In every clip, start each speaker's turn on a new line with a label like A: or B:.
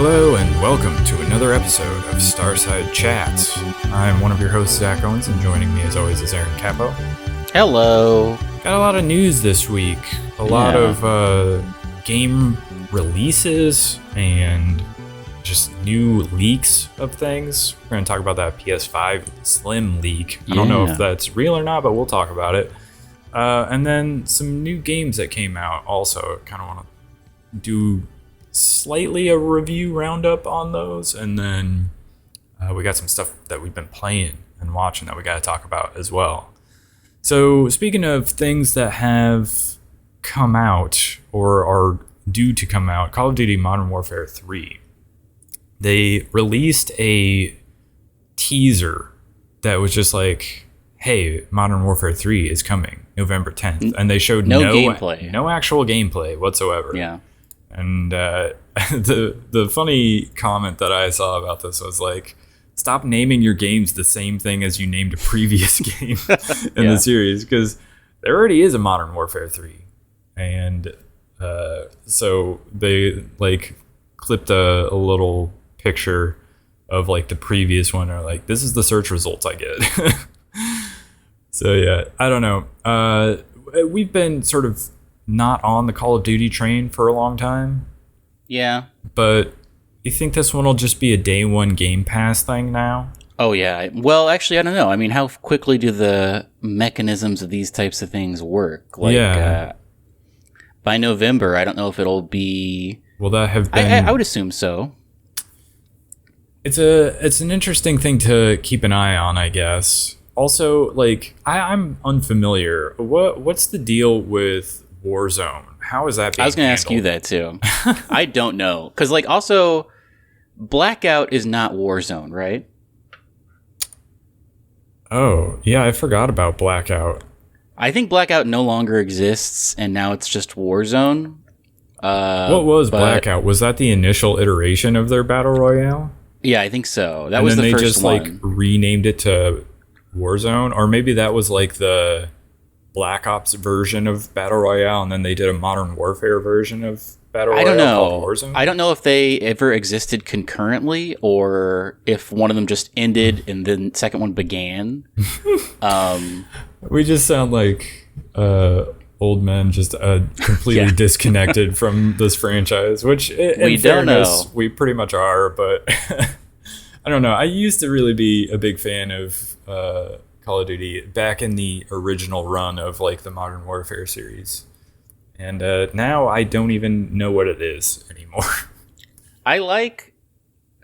A: Hello and welcome to another episode of Starside Chats. I'm one of your hosts, Zach Owens, and joining me as always is Aaron Capo.
B: Hello.
A: Got a lot of news this week. A lot of game releases and just new leaks of things. We're going to talk about that PS5 Slim leak. I don't know if that's real or not, but we'll talk about it. And then some new games that came out also. Kind of want to do slightly a review roundup on those, and then we got some stuff that we've been playing and watching that we got to talk about as well. So speaking of things that have come out or are due to come out, Call of Duty Modern Warfare 3, they released a teaser that was just like, hey, Modern Warfare 3 is coming November 10th, and they showed no gameplay, no actual gameplay whatsoever.
B: Yeah.
A: And the funny comment that I saw about this was like, stop naming your games the same thing as you named a previous game in the series, because there already is a Modern Warfare 3. And so they like clipped a little picture of like the previous one, or like, this is the search results I get. So yeah, I don't know. We've been sort of not on the Call of Duty train for a long time.
B: Yeah.
A: But you think this one will just be a day one Game Pass thing now?
B: Oh, yeah. Well, actually, I don't know. I mean, how quickly do the mechanisms of these types of things work? Like, by November, I don't know if it'll be...
A: Will that have been...
B: I would assume so.
A: It's an interesting thing to keep an eye on, I guess. Also, like, I'm unfamiliar. What's the deal with Warzone? How is that being
B: I was going to ask you that, too. I don't know. Because, like, also, Blackout is not Warzone, right?
A: Oh, yeah, I forgot about Blackout.
B: I think Blackout no longer exists, and now it's just Warzone.
A: What was Blackout? Was that the initial iteration of their Battle Royale?
B: Yeah, I think so. That was the first one.
A: And then they just, like, renamed it to Warzone? Or maybe that was, like, the Black Ops version of Battle Royale, and then they did a Modern Warfare version of Battle Royale.
B: I don't know.
A: Called Warzone? I
B: don't know if they ever existed concurrently, or if one of them just ended and then the second one began.
A: We just sound like old men, just completely disconnected from this franchise, which in fairness, we pretty much are, but I don't know. I used to really be a big fan of Call of Duty back in the original run of like the Modern Warfare series, and now I don't even know what it is anymore.
B: I like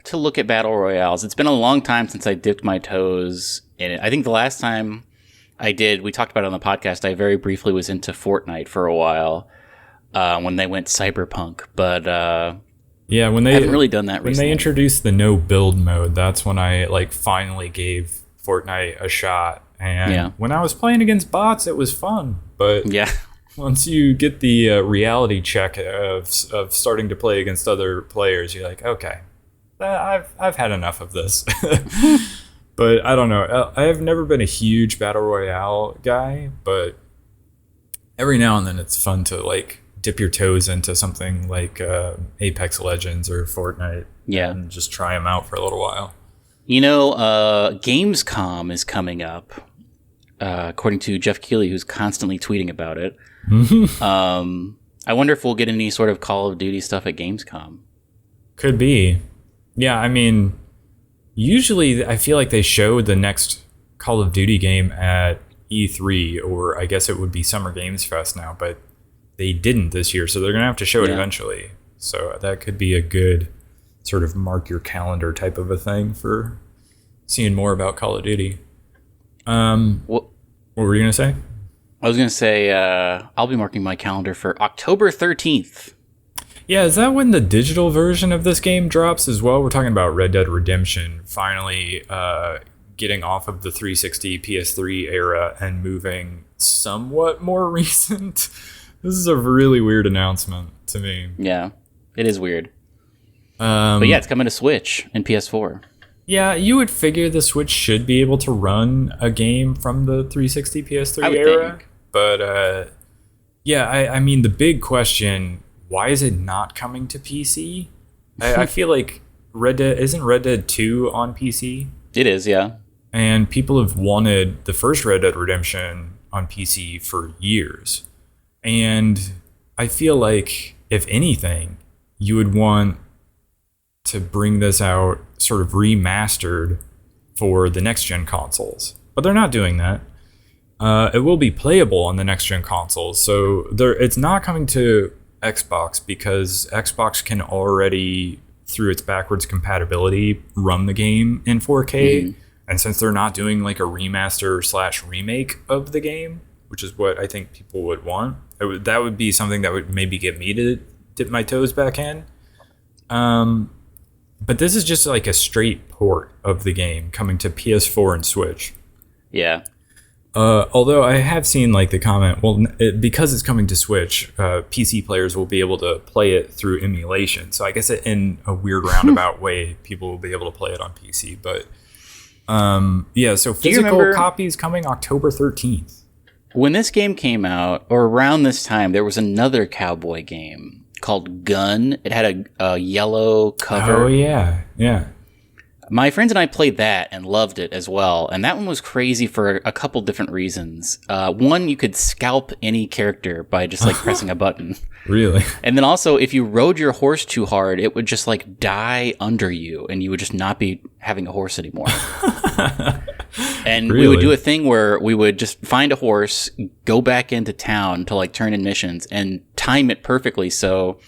B: to look at battle royales. It's been a long time since I dipped my toes in it. I think the last time I did, we talked about it on the podcast, I very briefly was into Fortnite for a while when they went cyberpunk, but
A: yeah, when they
B: haven't really done that recently.
A: When they introduced the no build mode, that's when I like finally gave Fortnite a shot, and when I was playing against bots, it was fun. But once you get the reality check of starting to play against other players, you're like, okay, I've had enough of this. But I don't know. I have never been a huge battle royale guy, but every now and then it's fun to like dip your toes into something like Apex Legends or Fortnite, and just try them out for a little while.
B: You know, Gamescom is coming up, according to Jeff Keighley, who's constantly tweeting about it. I wonder if we'll get any sort of Call of Duty stuff at Gamescom.
A: Could be. Yeah, I mean, usually I feel like they show the next Call of Duty game at E3, or I guess it would be Summer Games Fest now, but they didn't this year, so they're going to have to show it eventually. So that could be a good sort of mark your calendar type of a thing for seeing more about Call of Duty. What were you going to say?
B: I was going to say, I'll be marking my calendar for October 13th.
A: Yeah, is that when the digital version of this game drops as well? We're talking about Red Dead Redemption finally getting off of the 360 PS3 era and moving somewhat more recent. This is a really weird announcement to me. Yeah,
B: it is weird. But yeah, it's coming to Switch and PS4.
A: Yeah, you would figure the Switch should be able to run a game from the 360 PS3 era. Think. But yeah, I mean, the big question, why is it not coming to PC? I feel like Red Dead 2 on PC?
B: It is, yeah.
A: And people have wanted the first Red Dead Redemption on PC for years. And I feel like, if anything, you would want to bring this out sort of remastered for the next-gen consoles. But they're not doing that. It will be playable on the next-gen consoles. So it's not coming to Xbox because Xbox can already, through its backwards compatibility, run the game in 4K. Mm-hmm. And since they're not doing like a remaster/remake of the game, which is what I think people would want, that would be something that would maybe get me to dip my toes back in. But this is just like a straight port of the game coming to PS4 and Switch.
B: Yeah.
A: Although I have seen like the comment, well, because it's coming to Switch, PC players will be able to play it through emulation. So I guess in a weird roundabout way, people will be able to play it on PC. But yeah, so physical copies coming October 13th.
B: When this game came out, or around this time, there was another cowboy game called Gun. It had a yellow cover.
A: Oh, yeah. Yeah.
B: My friends and I played that and loved it as well. And that one was crazy for a couple different reasons. One, you could scalp any character by just like pressing a button.
A: Really? And
B: then also, if you rode your horse too hard, it would just like die under you and you would just not be having a horse anymore. And really? We would do a thing where we would just find a horse, go back into town to like turn in missions and time it perfectly so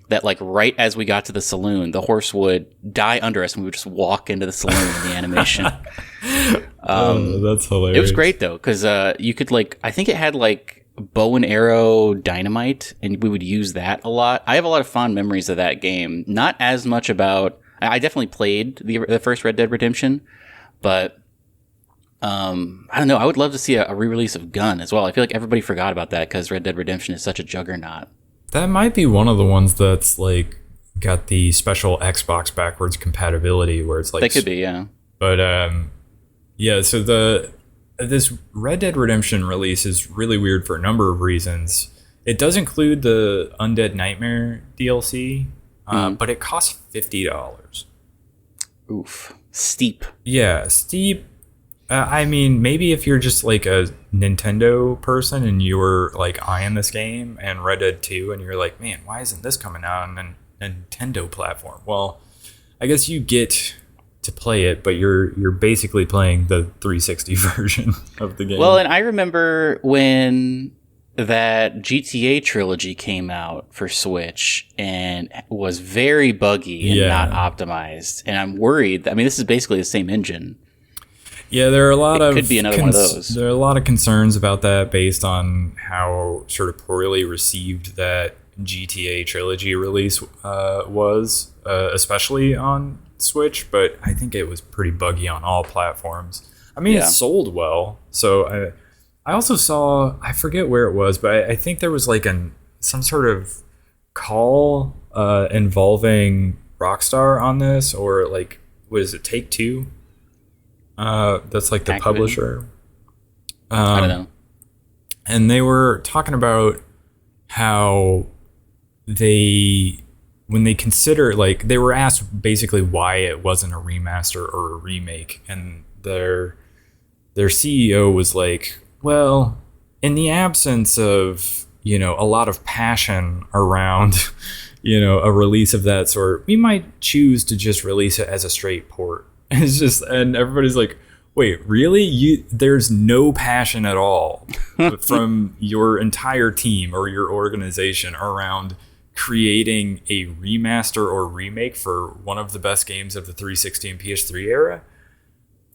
B: that like right as we got to the saloon, the horse would die under us and we would just walk into the saloon in the animation.
A: That's hilarious.
B: It was great though, because you could like, I think it had like bow and arrow dynamite and we would use that a lot. I have a lot of fond memories of that game. Not as much about, I definitely played the first Red Dead Redemption, but I don't know. I would love to see a re-release of Gun as well. I feel like everybody forgot about that because Red Dead Redemption is such a juggernaut. That
A: might be one of the ones that's like got the special Xbox backwards compatibility where it's like
B: that could be, yeah.
A: But yeah, so this Red Dead Redemption release is really weird for a number of reasons. It does include the Undead Nightmare DLC, but it costs $50.
B: Oof, steep.
A: Yeah, steep. I mean, maybe if you're just like a Nintendo person and you were like eyeing this game and Red Dead 2 and you're like, man, why isn't this coming out on a Nintendo platform? Well, I guess you get to play it, but you're basically playing the 360 version of the game.
B: Well, and I remember when that GTA trilogy came out for Switch and was very buggy and not optimized. And I'm worried. I mean, this is basically the same engine.
A: Yeah, there are a lot
B: could be another one of those.
A: There are a lot of concerns about that based on how sort of poorly received that GTA trilogy release was, especially on Switch. But I think it was pretty buggy on all platforms. I mean, It sold well. So I also saw, I forget where it was, but I think there was like some sort of call involving Rockstar on this, or like, what is it, Take-Two? That's like the Activision publisher.
B: I don't know.
A: And they were talking about how when they consider, like, they were asked basically why it wasn't a remaster or a remake, and their CEO was like, well, in the absence of, a lot of passion around, a release of that sort, we might choose to just release it as a straight port. It's just, and everybody's like, wait, really? There's no passion at all from your entire team or your organization around creating a remaster or remake for one of the best games of the 360 and PS3 era?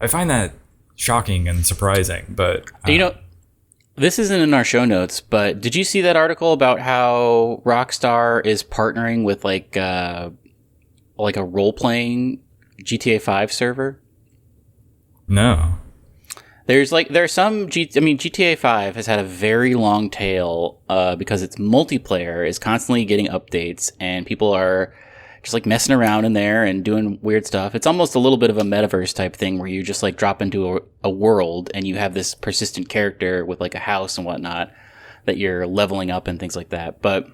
A: I find that shocking and surprising, but...
B: this isn't in our show notes, but did you see that article about how Rockstar is partnering with like a role-playing GTA 5 server?
A: No.
B: There's some GTA 5 has had a very long tail because its multiplayer is constantly getting updates and people are just like messing around in there and doing weird stuff. It's almost a little bit of a metaverse type thing where you just like drop into a world and you have this persistent character with like a house and whatnot that you're leveling up and things like that. But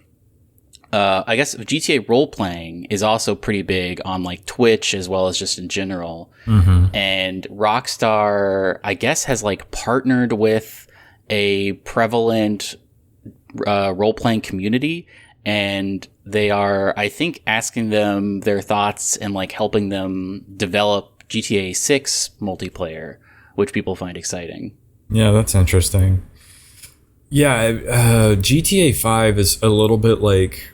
B: I guess GTA role playing is also pretty big on like Twitch as well as just in general. And Rockstar, I guess, has like partnered with a prevalent role playing community, and they are, I think, asking them their thoughts and like helping them develop GTA 6 multiplayer, which people find exciting.
A: Yeah, that's interesting. Yeah, GTA 5 is a little bit like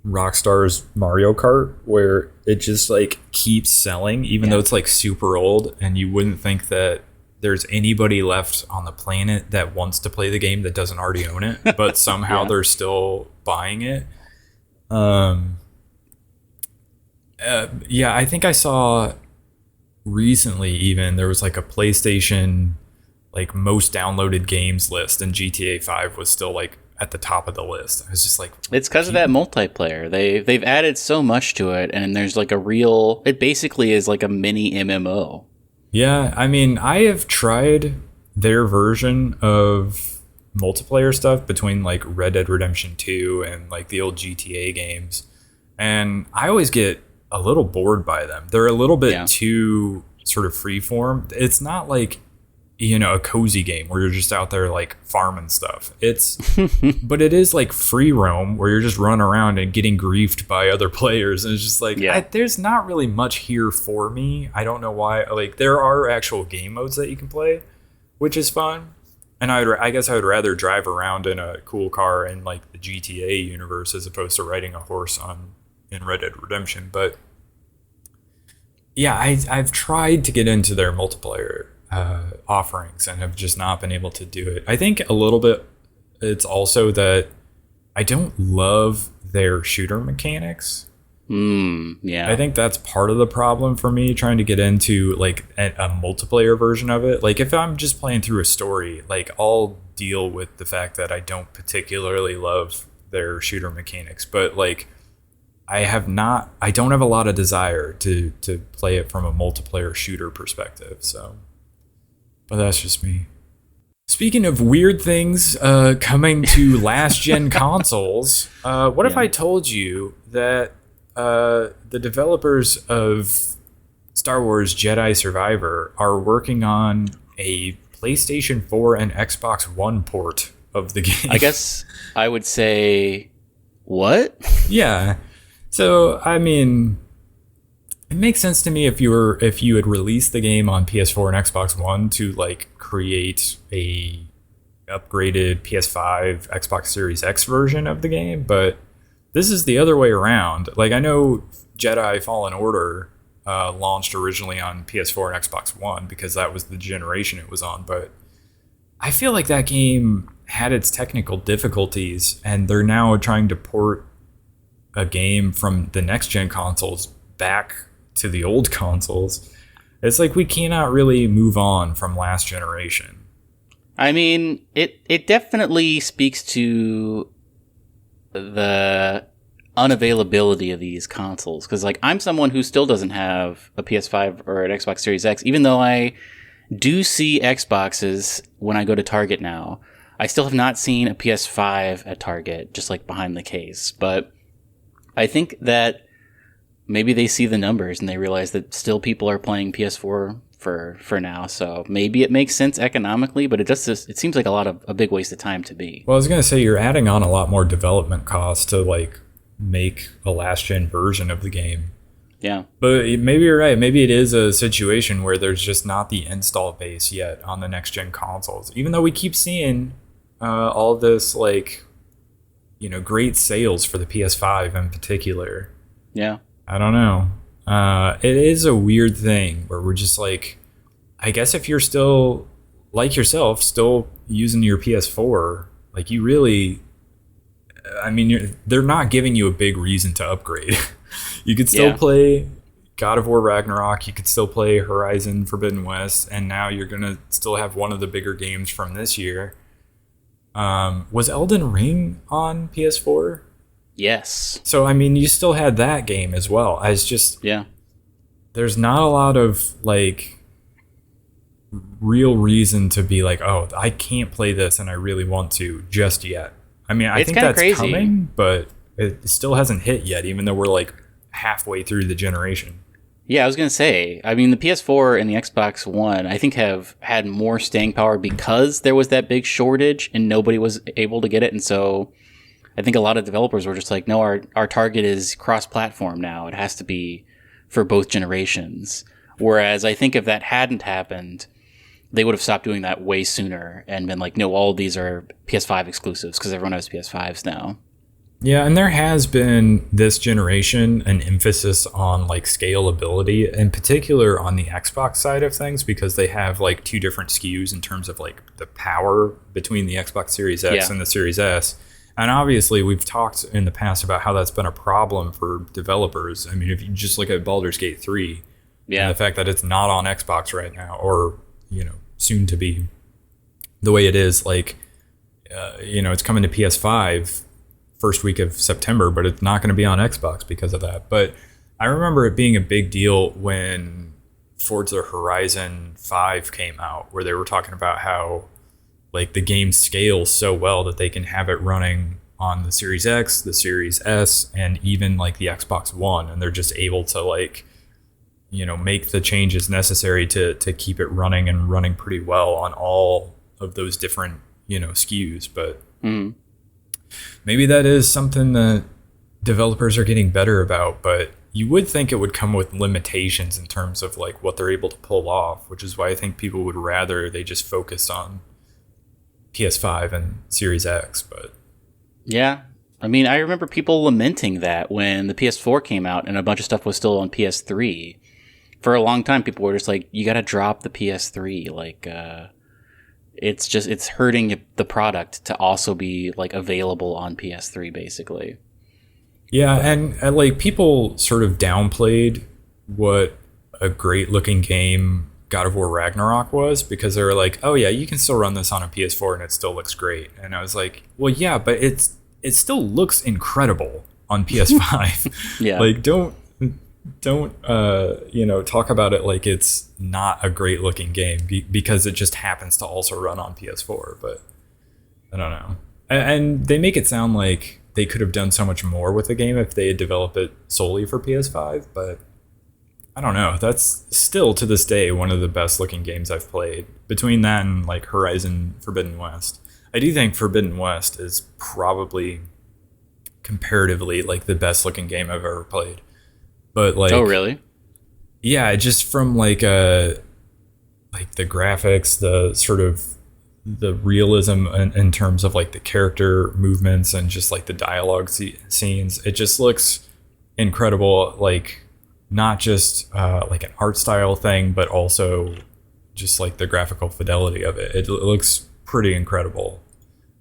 A: Rockstar's Mario Kart, where it just like keeps selling even though it's like super old, and you wouldn't think that there's anybody left on the planet that wants to play the game that doesn't already own it, but somehow they're still buying it. I think I saw recently even there was like a PlayStation like most downloaded games list, and GTA 5 was still like at the top of the list. I was just like,
B: it's because of that multiplayer. They've added so much to it, and there's like it basically is like a mini MMO.
A: Yeah, I mean, I have tried their version of multiplayer stuff between like Red Dead Redemption 2 and like the old GTA games, and I always get a little bored by them. They're a little bit too sort of freeform. It's not like, you know, a cozy game where you're just out there like farming stuff. But it is like free roam where you're just running around and getting griefed by other players. And it's just like, there's not really much here for me. I don't know why. Like, there are actual game modes that you can play, which is fun. And I guess I would rather drive around in a cool car in like the GTA universe as opposed to riding a horse in Red Dead Redemption. But yeah, I've tried to get into their multiplayer offerings and have just not been able to do it. I think a little bit it's also that I don't love their shooter mechanics. I think that's part of the problem for me trying to get into like a multiplayer version of it. Like if I'm just playing through a story, like I'll deal with the fact that I don't particularly love their shooter mechanics, but like I don't have a lot of desire to play it from a multiplayer shooter perspective. So, but that's just me. Speaking of weird things coming to last-gen consoles, what if I told you that the developers of Star Wars Jedi Survivor are working on a PlayStation 4 and Xbox One port of the game?
B: I guess I would say, what?
A: Yeah. So, I mean, it makes sense to me if you had released the game on PS4 and Xbox One to like create a upgraded PS5, Xbox Series X version of the game, but this is the other way around. Like I know Jedi Fallen Order launched originally on PS4 and Xbox One because that was the generation it was on, but I feel like that game had its technical difficulties and they're now trying to port a game from the next gen consoles back to the old consoles. It's like we cannot really move on from last generation.
B: I mean, it definitely speaks to the unavailability of these consoles, because like I'm someone who still doesn't have a PS5 or an Xbox Series X, even though I do see Xboxes when I go to Target now. I still have not seen a PS5 at Target, just like behind the case. But I think that maybe they see the numbers and they realize that still people are playing PS4 for now. So maybe it makes sense economically, but it seems like a big waste of time to be.
A: Well, I was going to say you're adding on a lot more development costs to like make a last gen version of the game.
B: Yeah.
A: But maybe you're right. Maybe it is a situation where there's just not the install base yet on the next gen consoles. Even though we keep seeing all this like, you know, great sales for the PS5 in particular.
B: Yeah.
A: I don't know. It is a weird thing where we're just like, I guess if you're still like yourself, still using your PS4, like you really, I mean, they're not giving you a big reason to upgrade. You could still play God of War Ragnarok. You could still play Horizon Forbidden West. And now you're going to still have one of the bigger games from this year. Was Elden Ring on PS4?
B: Yes.
A: So, I mean, you still had that game as well. It's just, there's not a lot of, like, real reason to be like, oh, I can't play this and I really want to just yet. I mean, I think that's
B: crazy.
A: coming, but It still hasn't hit yet, even though we're like halfway through the generation.
B: Yeah, I was going to say, I mean, the PS4 and the Xbox One, I think have had more staying power because there was that big shortage and nobody was able to get it. And so I think a lot of developers were just like, no, our target is cross-platform now. It has to be for both generations. Whereas I think if that hadn't happened, they would have stopped doing that way sooner and been like, no, all of these are PS5 exclusives because everyone has PS5s now.
A: Yeah, and there has been this generation an emphasis on like scalability, in particular on the Xbox side of things, because they have like two different SKUs in terms of like the power between the Xbox Series X and the Series S. And obviously, we've talked in the past about how that's been a problem for developers. I mean, if you just look at Baldur's Gate 3, and the fact that it's not on Xbox right now, or, you know, soon to be the way it is, like, you know, it's coming to PS5 first week of September, but it's not going to be on Xbox because of that. But I remember it being a big deal when Forza Horizon 5 came out, where they were talking about how like the game scales so well that they can have it running on the Series X, the Series S, and even like the Xbox One, and they're just able to like, you know, make the changes necessary to keep it running and running pretty well on all of those different, you know, SKUs. But maybe that is something that developers are getting better about, but you would think it would come with limitations in terms of like what they're able to pull off, which is why I think people would rather they just focus on PS5 and Series X. But
B: yeah, I mean, I remember people lamenting that when the PS4 came out and a bunch of stuff was still on PS3. For a long time, people were just like, you got to drop the PS3. Like, it's hurting the product to also be like available on PS3, basically.
A: Yeah, and like people sort of downplayed what a great looking game God of War Ragnarok was, because they were like, oh yeah, you can still run this on a PS4 and it still looks great. And I was like, well, yeah, but it still looks incredible on PS5.
B: Yeah.
A: Like don't you know, talk about it like it's not a great looking game because it just happens to also run on PS4. But I don't know. And they make it sound like they could have done so much more with the game if they had developed it solely for PS5, but I don't know. That's still to this day one of the best looking games I've played. Between that and like Horizon Forbidden West, I do think Forbidden West is probably comparatively like the best looking game I've ever played. But like,
B: oh really?
A: Yeah, just from like like the graphics, the sort of the realism in terms of like the character movements and just like the dialogue scenes, it just looks incredible. Like not just like an art style thing, but also just like the graphical fidelity of it. It looks pretty incredible.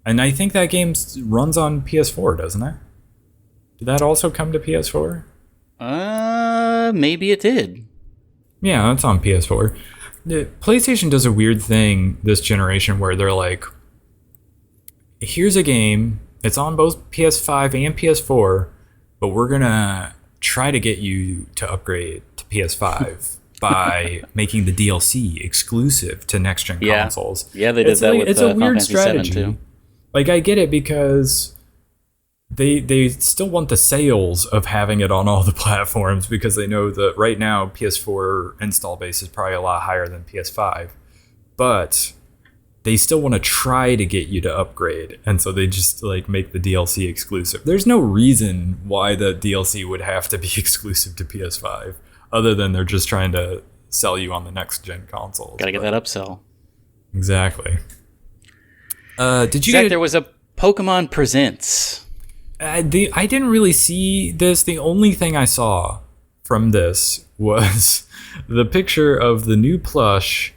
A: And I think that game runs on PS4, doesn't it? Did that also come to PS4?
B: Maybe it did.
A: Yeah, it's on PS4. The PlayStation does a weird thing this generation where they're like, here's a game, it's on both PS5 and PS4, but we're gonna try to get you to upgrade to PS5 by making the DLC exclusive to next-gen consoles. Yeah, they did that with it's a weird strategy. Too. Like, I get it because they still want the sales of having it on all the platforms, because they know that right now PS4 install base is probably a lot higher than PS5, but they still want to try to get you to upgrade, and so they just like make the DLC exclusive. There's no reason why the DLC would have to be exclusive to PS5 other than they're just trying to sell you on the next gen consoles.
B: Gotta get that upsell.
A: Exactly. Did you
B: Zach, there was a Pokemon Presents.
A: I didn't really see this. The only thing I saw from this was the picture of the new plush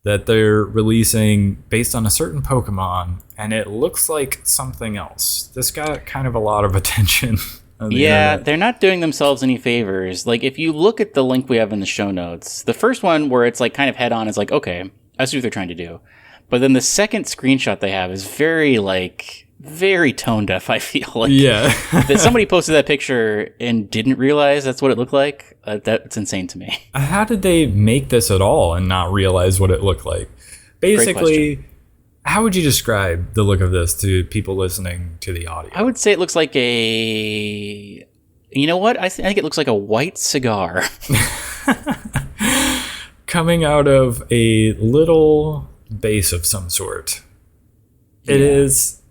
A: that they're releasing based on a certain Pokemon, and it looks like something else. This got kind of a lot of attention on the internet.
B: They're not doing themselves any favors. Like, if you look at the link we have in the show notes, the first one where it's like kind of head on is like, okay, I see what they're trying to do. But then the second screenshot they have is very tone deaf, I feel like.
A: Yeah.
B: That somebody posted that picture and didn't realize that's what it looked like. That's insane to me.
A: How did they make this at all and not realize what it looked like? Basically, How would you describe the look of this to people listening to the audio?
B: I would say it looks like a... You know what? I think it looks like a white cigar.
A: Coming out of a little base of some sort. It is...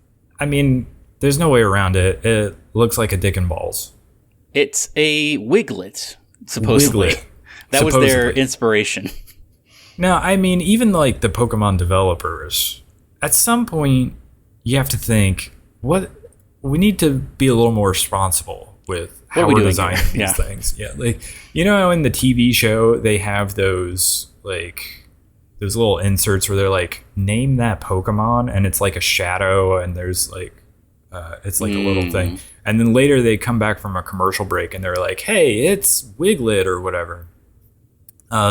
A: I mean, there's no way around it. It looks like a dick and balls.
B: It's a wiglet, supposedly. That was their inspiration.
A: Now, I mean, even like the Pokemon developers, at some point, you have to think, we need to be a little more responsible with how we're designing these things. Yeah, like, you know how in the TV show they have those little inserts where they're like, name that Pokemon, and it's like a shadow, and there's like, it's like a little thing. And then later they come back from a commercial break and they're like, hey, it's Wiglet or whatever.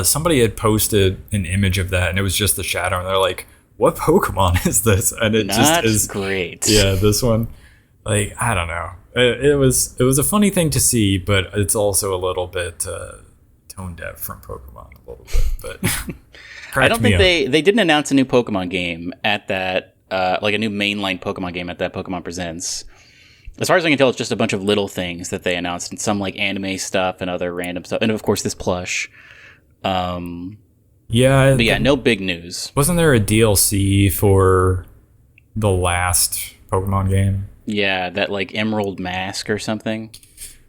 A: Somebody had posted an image of that and it was just the shadow. And they're like, what Pokemon is this? And it just is
B: great.
A: Yeah, this one. Like, I don't know. It was a funny thing to see, but it's also a little bit tone deaf from Pokemon a little bit. But
B: I don't think they didn't announce a new Pokemon game at that, like a new mainline Pokemon game at that Pokemon Presents. As far as I can tell, it's just a bunch of little things that they announced, and some like anime stuff and other random stuff, and of course this plush. But yeah, no big news.
A: Wasn't there a DLC for the last Pokemon game?
B: Yeah, that like Emerald Mask or something.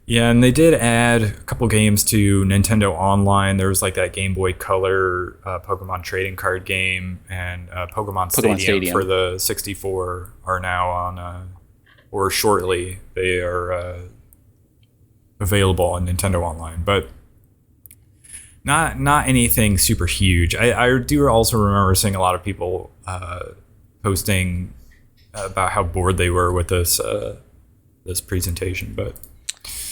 A: Yeah, and they did add a couple games to Nintendo Online. There was like that Game Boy Color Pokemon trading card game, and Pokemon Stadium for the 64 are now on, or shortly they are available on Nintendo Online. But not anything super huge. I do also remember seeing a lot of people posting about how bored they were with this presentation, but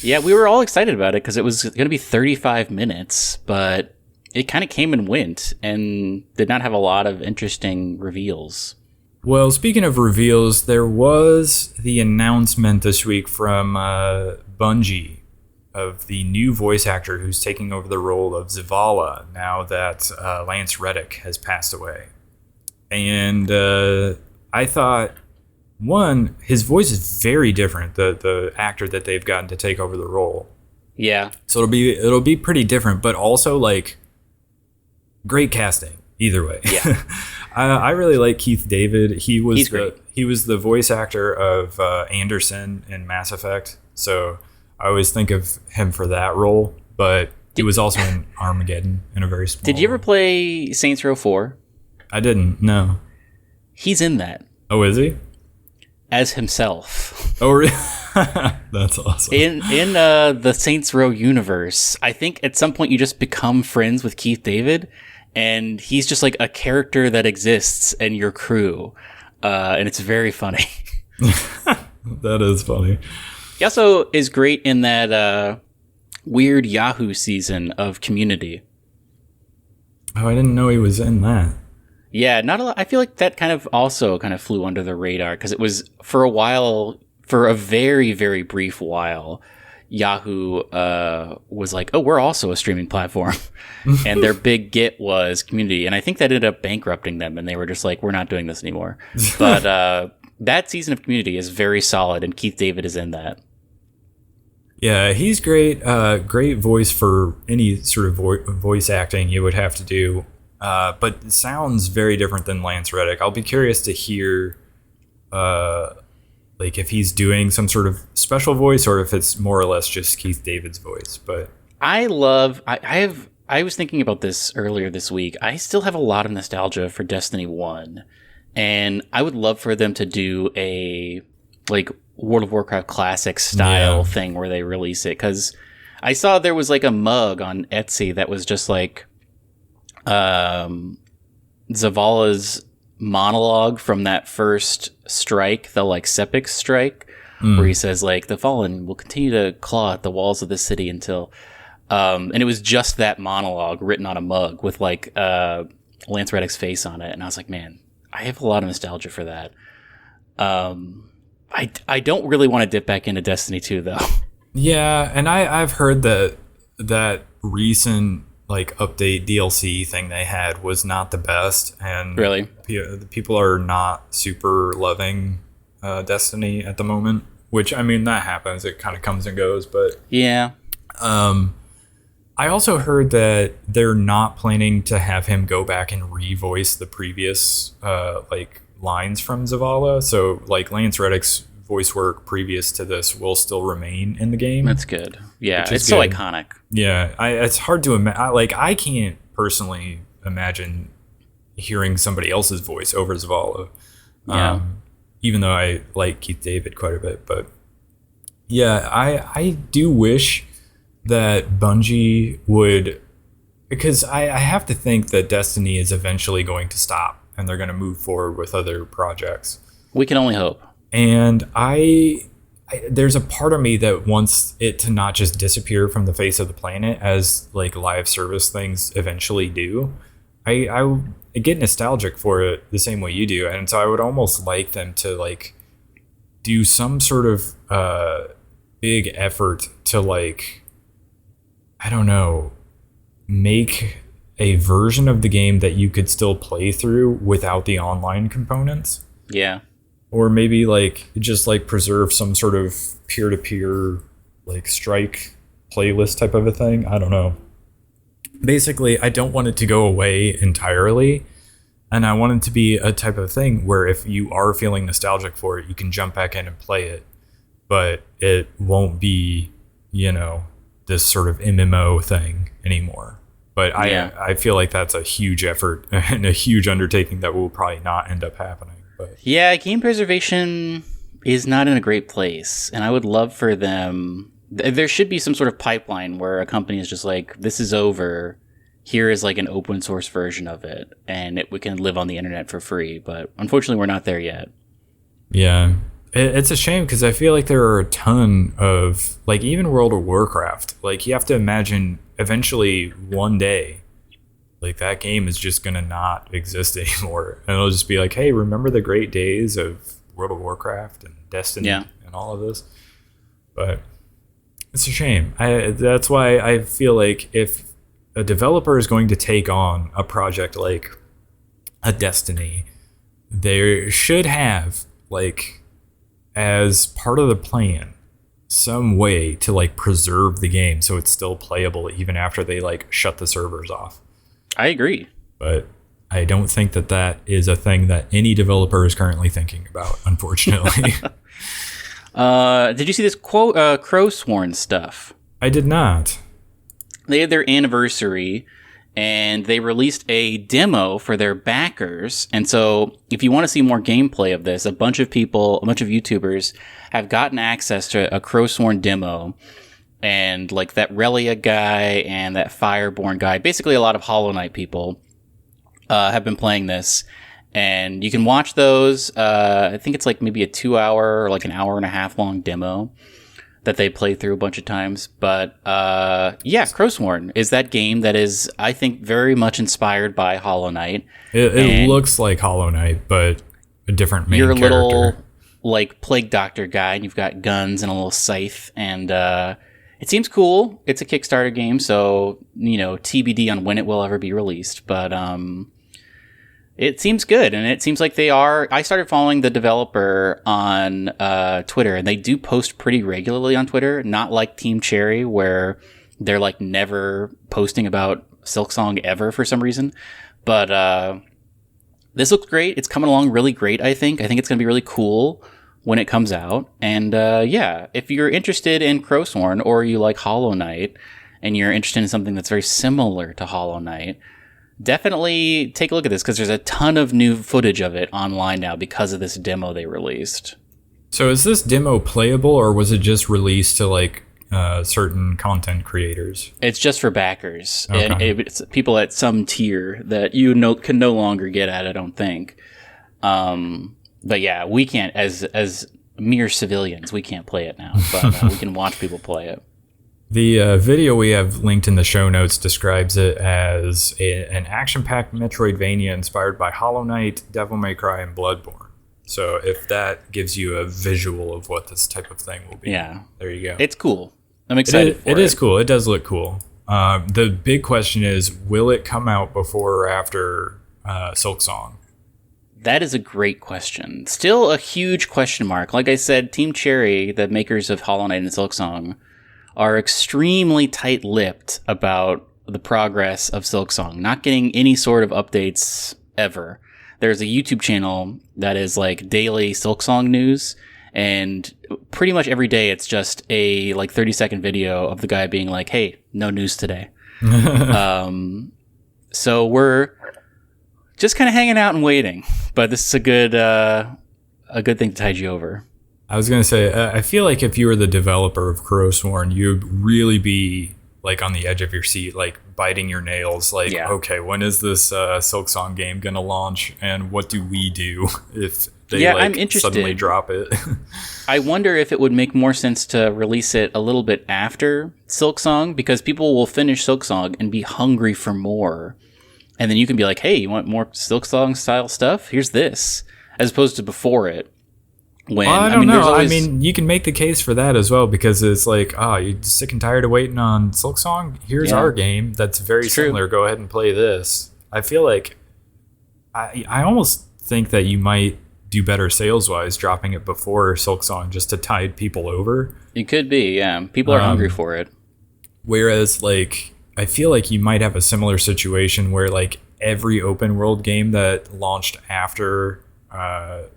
B: yeah, we were all excited about it because it was going to be 35 minutes, but it kind of came and went and did not have a lot of interesting reveals.
A: Well, speaking of reveals, there was the announcement this week from Bungie of the new voice actor who's taking over the role of Zavala now that Lance Reddick has passed away. And I thought, one, his voice is very different, the actor that they've gotten to take over the role.
B: Yeah.
A: So it'll be pretty different, but also like great casting either way.
B: Yeah.
A: I really like Keith David.
B: He's great.
A: He was the voice actor of Anderson in Mass Effect. So I always think of him for that role, but he was also in Armageddon in a very small
B: Did you ever play Saints Row 4?
A: I didn't, no.
B: He's in that.
A: Oh, is he?
B: As himself.
A: Oh, really? That's awesome.
B: In the Saints Row universe, I think at some point you just become friends with Keith David, and he's just like a character that exists in your crew, and it's very funny.
A: That is funny.
B: He also is great in that weird Yahoo season of Community.
A: Oh, I didn't know he was in that.
B: Yeah, not a lot. I feel like that kind of flew under the radar because it was for a very, very brief while, Yahoo was like, oh, we're also a streaming platform. And their big get was Community. And I think that ended up bankrupting them. And they were just like, we're not doing this anymore. But that season of Community is very solid. And Keith David is in that.
A: Yeah, he's great. Great voice for any sort of voice acting you would have to do. But it sounds very different than Lance Reddick. I'll be curious to hear like if he's doing some sort of special voice or if it's more or less just Keith David's voice. But
B: I was thinking about this earlier this week. I still have a lot of nostalgia for Destiny 1. And I would love for them to do a like World of Warcraft Classic style thing where they release it. Because I saw there was like a mug on Etsy that was just like Zavala's monologue from that first strike, the like Sepik strike, where he says like the Fallen will continue to claw at the walls of the city until and it was just that monologue written on a mug with like Lance Reddick's face on it, and I was like, man, I have a lot of nostalgia for that. I don't really want to dip back into Destiny 2 though.
A: Yeah, and I've heard that recent like update DLC thing they had was not the best, and
B: Really?
A: the people are not super loving Destiny at the moment. Which, I mean, that happens. It kind of comes and goes, but
B: Yeah.
A: I also heard that they're not planning to have him go back and revoice the previous like lines from Zavala. So like Lance Reddick's voice work previous to this will still remain in the game.
B: That's good. Yeah, it's
A: good.
B: so iconic.
A: Yeah, it's hard to imagine. Like, I can't personally imagine hearing somebody else's voice over Zavala.
B: Yeah.
A: Even though I like Keith David quite a bit, but yeah, I do wish that Bungie would, because I have to think that Destiny is eventually going to stop and they're going to move forward with other projects.
B: We can only hope.
A: And there's a part of me that wants it to not just disappear from the face of the planet as like live service things eventually do. I get nostalgic for it the same way you do, and so I would almost like them to like do some sort of big effort to like, I don't know, make a version of the game that you could still play through without the online components.
B: Yeah.
A: Or maybe like just like preserve some sort of peer-to-peer like strike playlist type of a thing. I don't know. Basically, I don't want it to go away entirely. And I want it to be a type of thing where if you are feeling nostalgic for it, you can jump back in and play it. But it won't be, you know, this sort of MMO thing anymore. But I feel like that's a huge effort and a huge undertaking that will probably not end up happening. But
B: yeah, game preservation is not in a great place, and I would love for them. There should be some sort of pipeline where a company is just like, this is over. Here is like an open source version of it, and we can live on the internet for free. But unfortunately, we're not there yet.
A: Yeah. It's a shame because I feel like there are a ton of, like, even World of Warcraft. Like, you have to imagine eventually one day, like, that game is just going to not exist anymore. And it'll just be like, hey, remember the great days of World of Warcraft and Destiny and all of this? But it's a shame. That's why I feel like if a developer is going to take on a project like a Destiny, they should have, like, as part of the plan, some way to like preserve the game so it's still playable even after they like shut the servers off.
B: I agree.
A: But I don't think that is a thing that any developer is currently thinking about, unfortunately.
B: Did you see this Crowsworn stuff?
A: I did not.
B: They had their anniversary, and they released a demo for their backers. And so if you want to see more gameplay of this, a bunch of YouTubers have gotten access to a Crowsworn demo. And like that Relia guy and that Fireborn guy, basically a lot of Hollow Knight people have been playing this. And you can watch those. I think it's like maybe a 2 hour or like an hour and a half long demo that they played through a bunch of times. But yeah, Crowsworn is that game that is, I think, very much inspired by Hollow Knight.
A: It looks like Hollow Knight, but a different main character.
B: You're a little like plague doctor guy, and you've got guns and a little scythe, and it seems cool. It's a Kickstarter game, so you know, TBD on when it will ever be released. But it seems good, and it seems like they are. I started following the developer on Twitter, and they do post pretty regularly on Twitter, not like Team Cherry, where they're like never posting about Silksong ever for some reason. But this looks great. It's coming along really great, I think. I think it's going to be really cool when it comes out. And yeah, if you're interested in Crowsworn or you like Hollow Knight, and you're interested in something that's very similar to Hollow Knight, definitely take a look at this, because there's a ton of new footage of it online now because of this demo they released.
A: So is this demo playable, or was it just released to like certain content creators?
B: It's just for backers,
A: okay.
B: And it's people at some tier that can no longer get at, I don't think. But yeah, we can't, as mere civilians, we can't play it now, but we can watch people play it.
A: The video we have linked in the show notes describes it as an action-packed Metroidvania inspired by Hollow Knight, Devil May Cry, and Bloodborne. So if that gives you a visual of what this type of thing will be,
B: yeah,
A: there you go.
B: It's cool. I'm excited for it.
A: It is cool. It does look cool. The big question is, will it come out before or after Silksong?
B: That is a great question. Still a huge question mark. Like I said, Team Cherry, the makers of Hollow Knight and Silksong, are extremely tight-lipped about the progress of Silksong, not getting any sort of updates ever. There's a YouTube channel that is like daily Silksong news, and pretty much every day it's just a like 30-second video of the guy being like, hey, no news today. So we're just kind of hanging out and waiting, but this is a good thing to tide you over.
A: I was going to say, I feel like if you were the developer of Crowsworn, you'd really be like on the edge of your seat, like biting your nails, like, okay, when is this Silksong game going to launch, and what do we do if they
B: I'm interested.
A: Suddenly drop it?
B: I wonder if it would make more sense to release it a little bit after Silksong, because people will finish Silksong and be hungry for more. And then you can be like, hey, you want more Silksong style stuff? Here's this. As opposed to before it.
A: I don't know. I mean, you can make the case for that as well, because it's like, you're sick and tired of waiting on Silksong? Here's our game that's very similar. Go ahead and play this. I feel like I almost think that you might do better sales-wise dropping it before Silksong, just to tide people over.
B: It could be, yeah. People are hungry for it.
A: Whereas, like, I feel like you might have a similar situation where, like, every open world game that launched after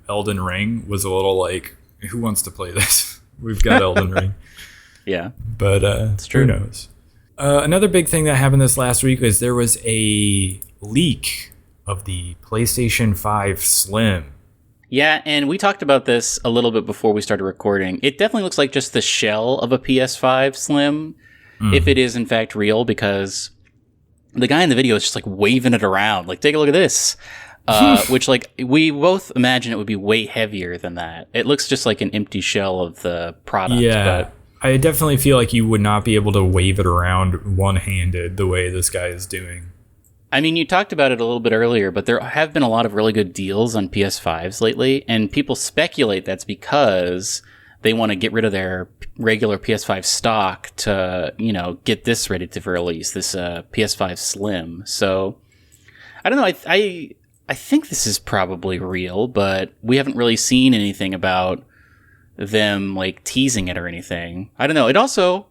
A: Elden Ring was a little like, who wants to play this? We've got Elden Ring.
B: Yeah.
A: But who knows? Another big thing that happened this last week is there was a leak of the PlayStation 5 Slim.
B: Yeah, and we talked about this a little bit before we started recording. It definitely looks like just the shell of a PS5 Slim, if it is in fact real, because the guy in the video is just like waving it around, like, take a look at this. Which, like, we both imagine it would be way heavier than that. It looks just like an empty shell of the product.
A: Yeah, but I definitely feel like you would not be able to wave it around one-handed the way this guy is doing.
B: I mean, you talked about it a little bit earlier, but there have been a lot of really good deals on PS5s lately, and people speculate that's because they want to get rid of their regular PS5 stock to, get this ready to release, this PS5 Slim. So, I don't know, I think this is probably real, but we haven't really seen anything about them, like, teasing it or anything. I don't know. It also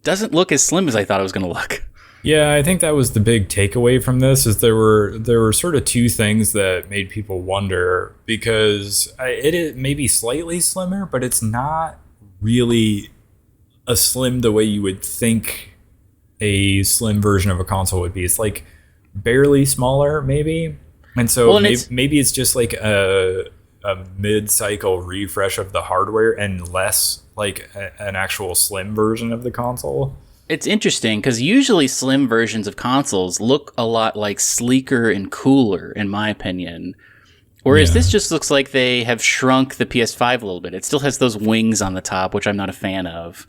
B: doesn't look as slim as I thought it was going to look.
A: Yeah, I think that was the big takeaway from this, is there were sort of two things that made people wonder, because it may be slightly slimmer, but it's not really a slim the way you would think a slim version of a console would be. It's like barely smaller, maybe. And so maybe it's just like a mid-cycle refresh of the hardware and less like an actual slim version of the console.
B: It's interesting because usually slim versions of consoles look a lot like sleeker and cooler, in my opinion. Whereas this just looks like they have shrunk the PS5 a little bit. It still has those wings on the top, which I'm not a fan of.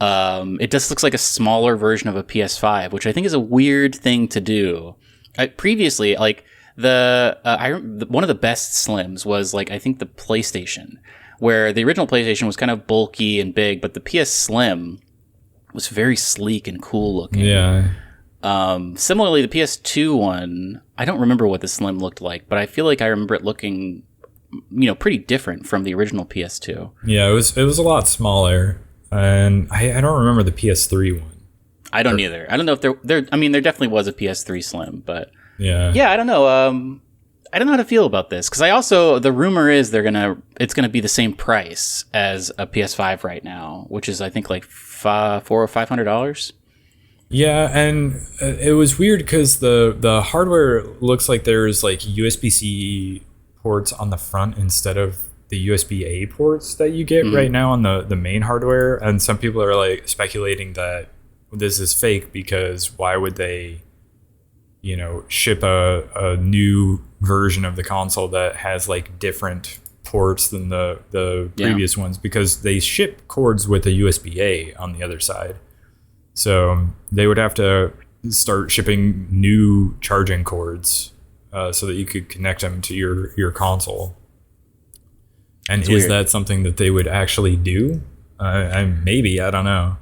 B: It just looks like a smaller version of a PS5, which I think is a weird thing to do. Previously, like one of the best slims was, like, I think the PlayStation, where the original PlayStation was kind of bulky and big, but the PS Slim was very sleek and cool looking.
A: Yeah.
B: Similarly, the PS2 one, I don't remember what the Slim looked like, but I feel like I remember it looking, pretty different from the original PS2.
A: Yeah, it was a lot smaller, and I don't remember the PS3 one.
B: I don't either. I don't know if there definitely was a PS3 Slim, but
A: yeah,
B: I don't know. I don't know how to feel about this, because the rumor is it's gonna be the same price as a PS5 right now, which is, I think, like $400 or $500.
A: Yeah, and it was weird because the hardware looks like there's like USB-C ports on the front instead of the USB-A ports that you get right now on the main hardware, and some people are like speculating that this is fake, because why would they ship a new version of the console that has like different ports than the previous ones, because they ship cords with a USB-A on the other side. So they would have to start shipping new charging cords so that you could connect them to your console. And is that something that they would actually do? Maybe, I don't know.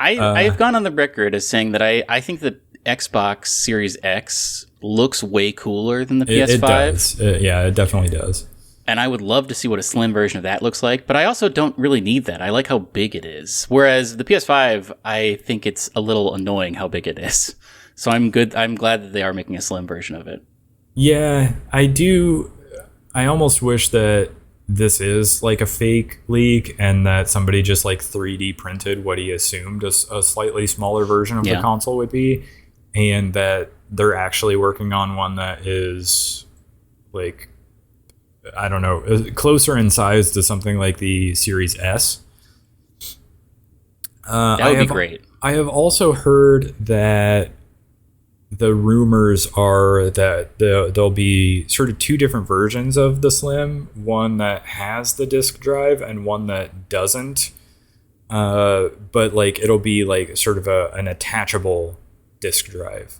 B: I've gone on the record as saying that I think the Xbox Series X looks way cooler than the PS5.
A: It does. Yeah, it definitely does.
B: And I would love to see what a slim version of that looks like, but I also don't really need that. I like how big it is. Whereas the PS5, I think it's a little annoying how big it is. So I'm glad that they are making a slim version of it.
A: Yeah, I do. I almost wish that this is like a fake leak and that somebody just like 3D printed what he assumed a slightly smaller version of the console would be, and that they're actually working on one that is like, I don't know, closer in size to something like the Series S.
B: That would be great.
A: I have also heard that the rumors are that there'll be sort of two different versions of the Slim, one that has the disk drive and one that doesn't. But like it'll be like sort of an attachable disk drive.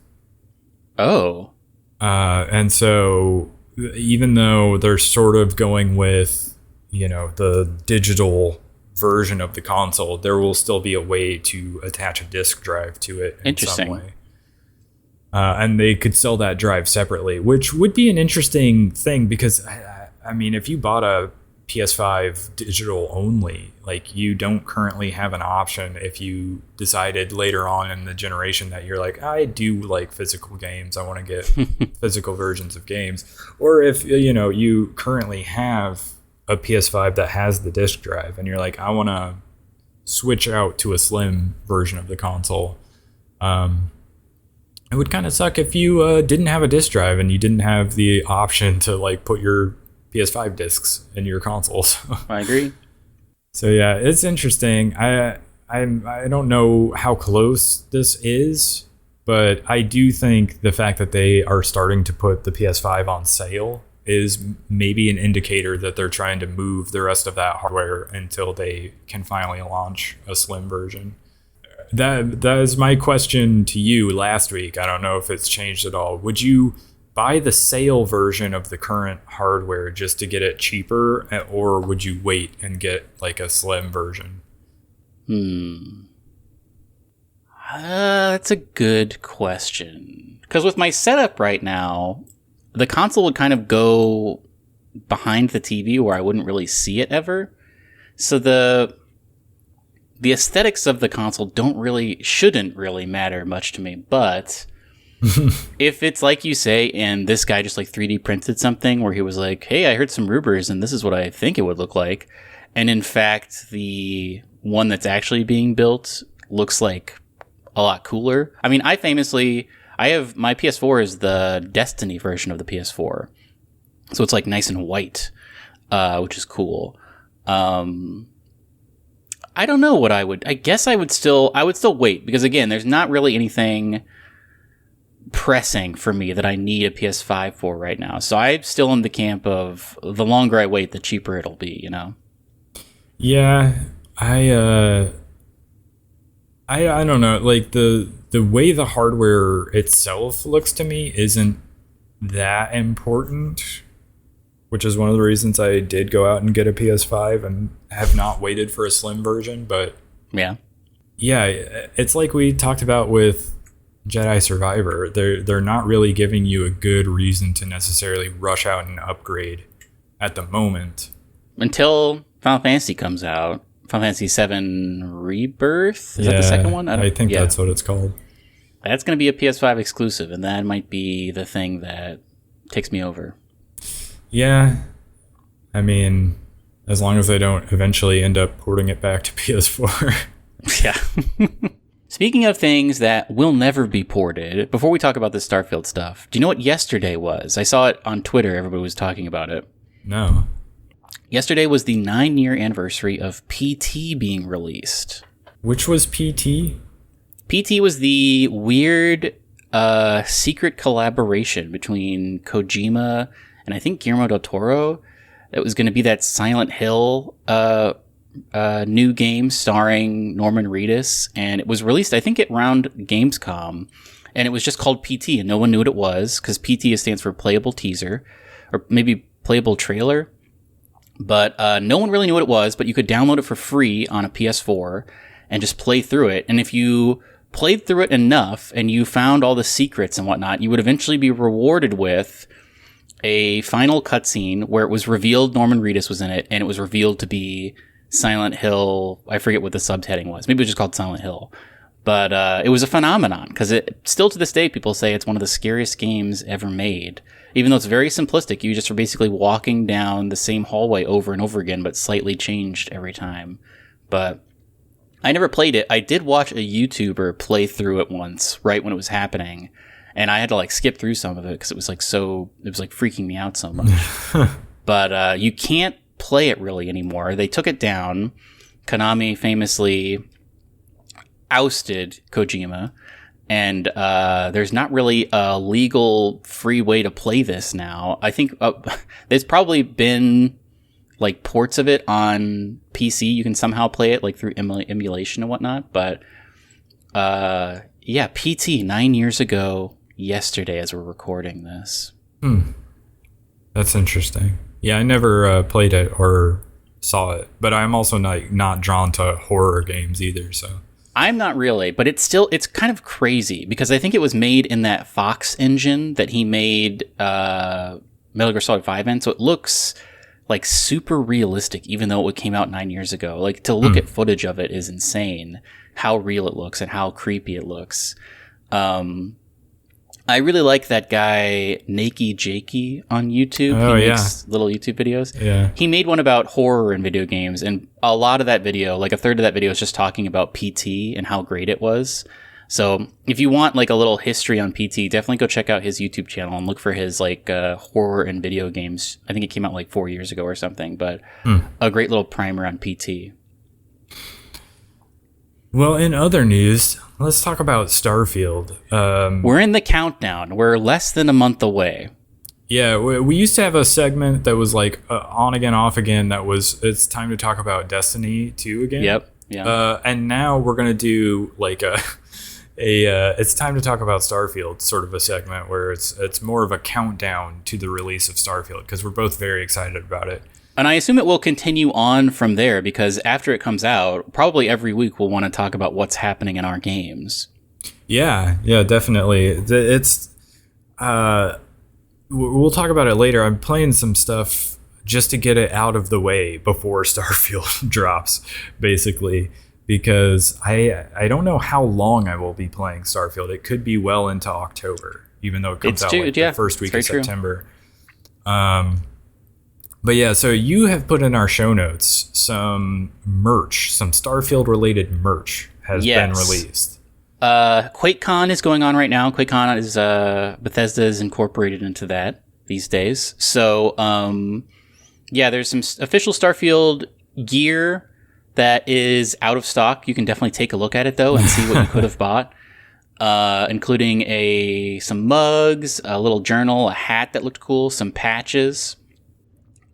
B: Oh.
A: And so even though they're sort of going with, the digital version of the console, there will still be a way to attach a disk drive to it in some way. And they could sell that drive separately, which would be an interesting thing because, I mean, if you bought a PS5 digital only, like you don't currently have an option if you decided later on in the generation that you're like, I do like physical games, I want to get physical versions of games. Or if, you currently have a PS5 that has the disc drive and you're like, I want to switch out to a slim version of the console. It would kind of suck if you didn't have a disc drive and you didn't have the option to like put your PS5 discs in your consoles.
B: I agree.
A: So yeah, it's interesting. I don't know how close this is, but I do think the fact that they are starting to put the PS5 on sale is maybe an indicator that they're trying to move the rest of that hardware until they can finally launch a slim version. That is my question to you last week. I don't know if it's changed at all. Would you buy the sale version of the current hardware just to get it cheaper, or would you wait and get like a slim version?
B: That's a good question. Because with my setup right now, the console would kind of go behind the TV where I wouldn't really see it ever. So the aesthetics of the console shouldn't really matter much to me, but if it's like you say, and this guy just like 3D printed something where he was like, hey, I heard some rumors and this is what I think it would look like. And in fact, the one that's actually being built looks like a lot cooler. I mean, my PS4 is the Destiny version of the PS4. So it's like nice and white, which is cool. I don't know what I guess I would still wait because again, there's not really anything pressing for me that I need a PS5 for right now. So I'm still in the camp of the longer I wait, the cheaper it'll be,
A: Yeah, I don't know. Like the way the hardware itself looks to me isn't that important, which is one of the reasons I did go out and get a PS5 and have not waited for a slim version. But yeah, it's like we talked about with Jedi Survivor. They're not really giving you a good reason to necessarily rush out and upgrade at the moment
B: until Final Fantasy comes out. Final Fantasy VII Rebirth? Is that the second one?
A: I think that's what it's called.
B: That's going to be a PS5 exclusive, and that might be the thing that takes me over.
A: Yeah. I mean, as long as they don't eventually end up porting it back to PS4.
B: Yeah. Speaking of things that will never be ported, before we talk about this Starfield stuff, do you know what yesterday was? I saw it on Twitter. Everybody was talking about it.
A: No.
B: Yesterday was the 9-year anniversary of PT being released.
A: Which was PT?
B: PT was the weird secret collaboration between Kojima and I think Guillermo del Toro. It was going to be that Silent Hill new game starring Norman Reedus, and it was released, I think, around Gamescom, and it was just called PT, and no one knew what it was, because PT stands for Playable Teaser, or maybe Playable Trailer, but no one really knew what it was, but you could download it for free on a PS4, and just play through it. And if you played through it enough and you found all the secrets and whatnot, you would eventually be rewarded with a final cutscene where it was revealed Norman Reedus was in it, and it was revealed to be Silent Hill. I forget what the subheading was. Maybe it was just called Silent Hill. But it was a phenomenon, because it still to this day, people say it's one of the scariest games ever made. Even though it's very simplistic, you just are basically walking down the same hallway over and over again, but slightly changed every time. But I never played it. I did watch a YouTuber play through it once, right when it was happening. And I had to like skip through some of it because it was like freaking me out so much. But you can't play it really anymore. They took it down. Konami famously ousted Kojima. And there's not really a legal free way to play this now. I think there's probably been like ports of it on PC. You can somehow play it like through emulation and whatnot. But yeah, PT 9 years ago yesterday as we're recording this.
A: That's interesting. Yeah, I never played it or saw it, but I'm also not drawn to horror games either, so.
B: I'm not really, but it's kind of crazy because I think it was made in that Fox engine that he made Metal Gear Solid 5 in, so it looks like super realistic even though it came out 9 years ago. Like to look at footage of it is insane, how real it looks and how creepy it looks. I really like that guy, Nakey Jakey, on YouTube. He makes little YouTube videos.
A: Yeah.
B: He made one about horror in video games, and a lot of that video, like a third of that video, is just talking about PT and how great it was. So if you want like a little history on PT, definitely go check out his YouTube channel and look for his like horror and video games. I think it came out like 4 years ago or something, but a great little primer on PT.
A: Well, in other news, let's talk about Starfield.
B: We're in the countdown. We're less than a month away.
A: Yeah, we used to have a segment that was like on again, off again. That was it's time to talk about Destiny 2 again.
B: Yep. Yeah.
A: And now we're gonna do like a it's time to talk about Starfield sort of a segment where it's more of a countdown to the release of Starfield because we're both very excited about it.
B: And I assume it will continue on from there because after it comes out, probably every week we'll want to talk about what's happening in our games.
A: Yeah, definitely. It's we'll talk about it later. I'm playing some stuff just to get it out of the way before Starfield drops, basically, because I don't know how long I will be playing Starfield. It could be well into October, even though it comes out the first week of September. But yeah, so you have put in our show notes some merch, some Starfield-related merch has been released.
B: QuakeCon is going on right now. QuakeCon is Bethesda is incorporated into that these days. So yeah, there's some official Starfield gear that is out of stock. You can definitely take a look at it though and see what you could have bought, including some mugs, a little journal, a hat that looked cool, some patches.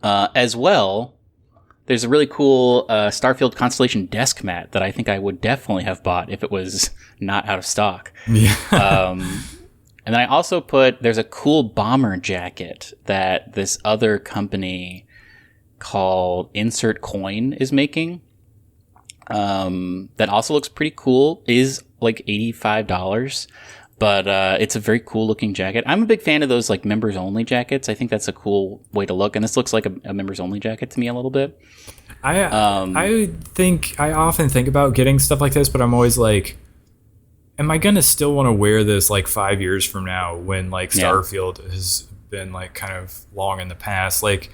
B: As well, there's a really cool Starfield Constellation desk mat that I think I would definitely have bought if it was not out of stock.
A: Yeah.
B: And then I also there's a cool bomber jacket that this other company called Insert Coin is making. That also looks pretty cool. Is like $85. But it's a very cool looking jacket. I'm a big fan of those like members only jackets. I think that's a cool way to look. And this looks like a members only jacket to me a little bit.
A: I often think about getting stuff like this, but I'm always like, am I going to still want to wear this like 5 years from now when like Starfield has been like kind of long in the past? Like,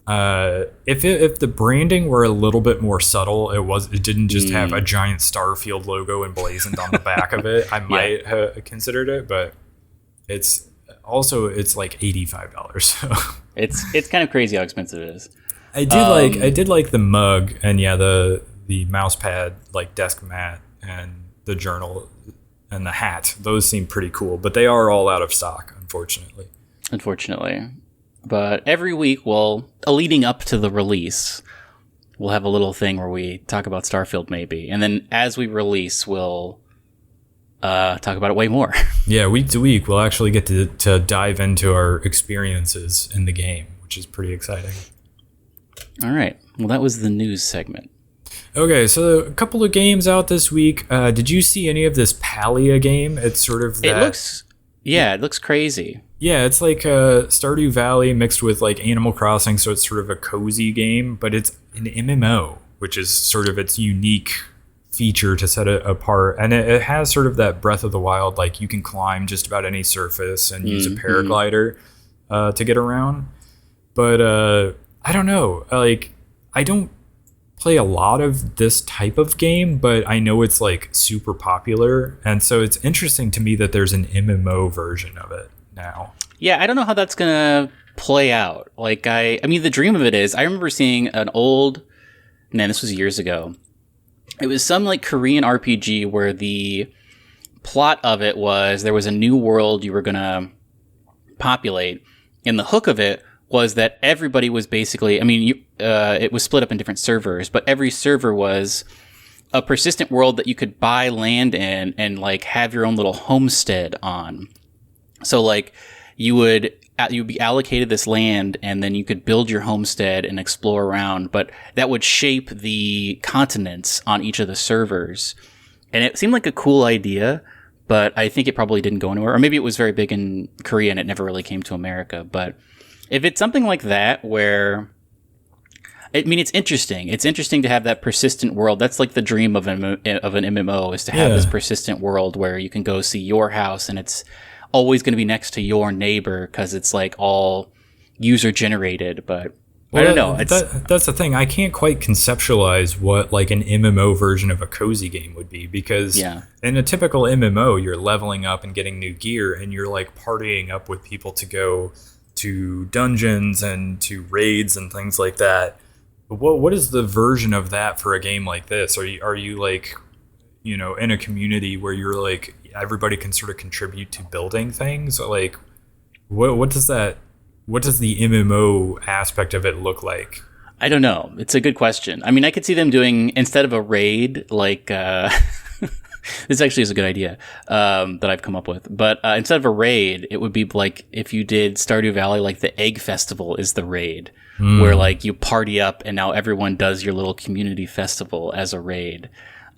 A: if the branding were a little bit more subtle, it didn't just have a giant Starfield logo emblazoned on the back of it, I might have considered it, but it's like $85. So
B: it's kind of crazy how expensive it is.
A: I did like the mug and the mouse pad, like desk mat, and the journal and the hat. Those seem pretty cool, but they are all out of stock, unfortunately. But every week, leading up to the release, we'll have a little thing where we talk about Starfield maybe. And then as we release, we'll talk about it way more. Yeah, week to week, we'll actually get to dive into our experiences in the game, which is pretty exciting.
B: All right. Well, that was the news segment.
A: Okay, so a couple of games out this week. Did you see any of this Palia game? It's sort of that.
B: It looks crazy.
A: Yeah, it's like Stardew Valley mixed with like Animal Crossing, so it's sort of a cozy game, but it's an MMO, which is sort of its unique feature to set it apart. And it has sort of that Breath of the Wild, like you can climb just about any surface and use a paraglider to get around. But I don't know, like I don't play a lot of this type of game, but I know it's like super popular, and so it's interesting to me that there's an MMO version of it now.
B: Yeah, I don't know how that's gonna play out. Like, I mean, the dream of it is, I remember seeing an old, man, this was years ago. It was some like Korean RPG where the plot of it was there was a new world you were gonna populate, and the hook of it was that everybody was basically, I mean, it was split up in different servers, but every server was a persistent world that you could buy land in and like have your own little homestead on. So like you'd be allocated this land and then you could build your homestead and explore around, but that would shape the continents on each of the servers. And it seemed like a cool idea, but I think it probably didn't go anywhere. Or maybe it was very big in Korea and it never really came to America. But if it's something like that where, I mean, it's interesting. It's interesting to have that persistent world. That's like the dream of an MMO, is to have this persistent world where you can go see your house and it's always going to be next to your neighbor because it's like all user generated. But I don't know.
A: That's the thing. I can't quite conceptualize what like an MMO version of a cozy game would be, because in a typical MMO, you're leveling up and getting new gear and you're like partying up with people to go to dungeons and to raids and things like that. But what is the version of that for a game like this? Are you like, you know, in a community where you're like everybody can sort of contribute to building things? Like what does the MMO aspect of it look like?
B: I don't know. It's a good question. I mean, I could see them doing, instead of a raid, like this actually is a good idea that I've come up with. But instead of a raid, it would be like if you did Stardew Valley, like the Egg Festival is the raid, where like you party up and now everyone does your little community festival as a raid.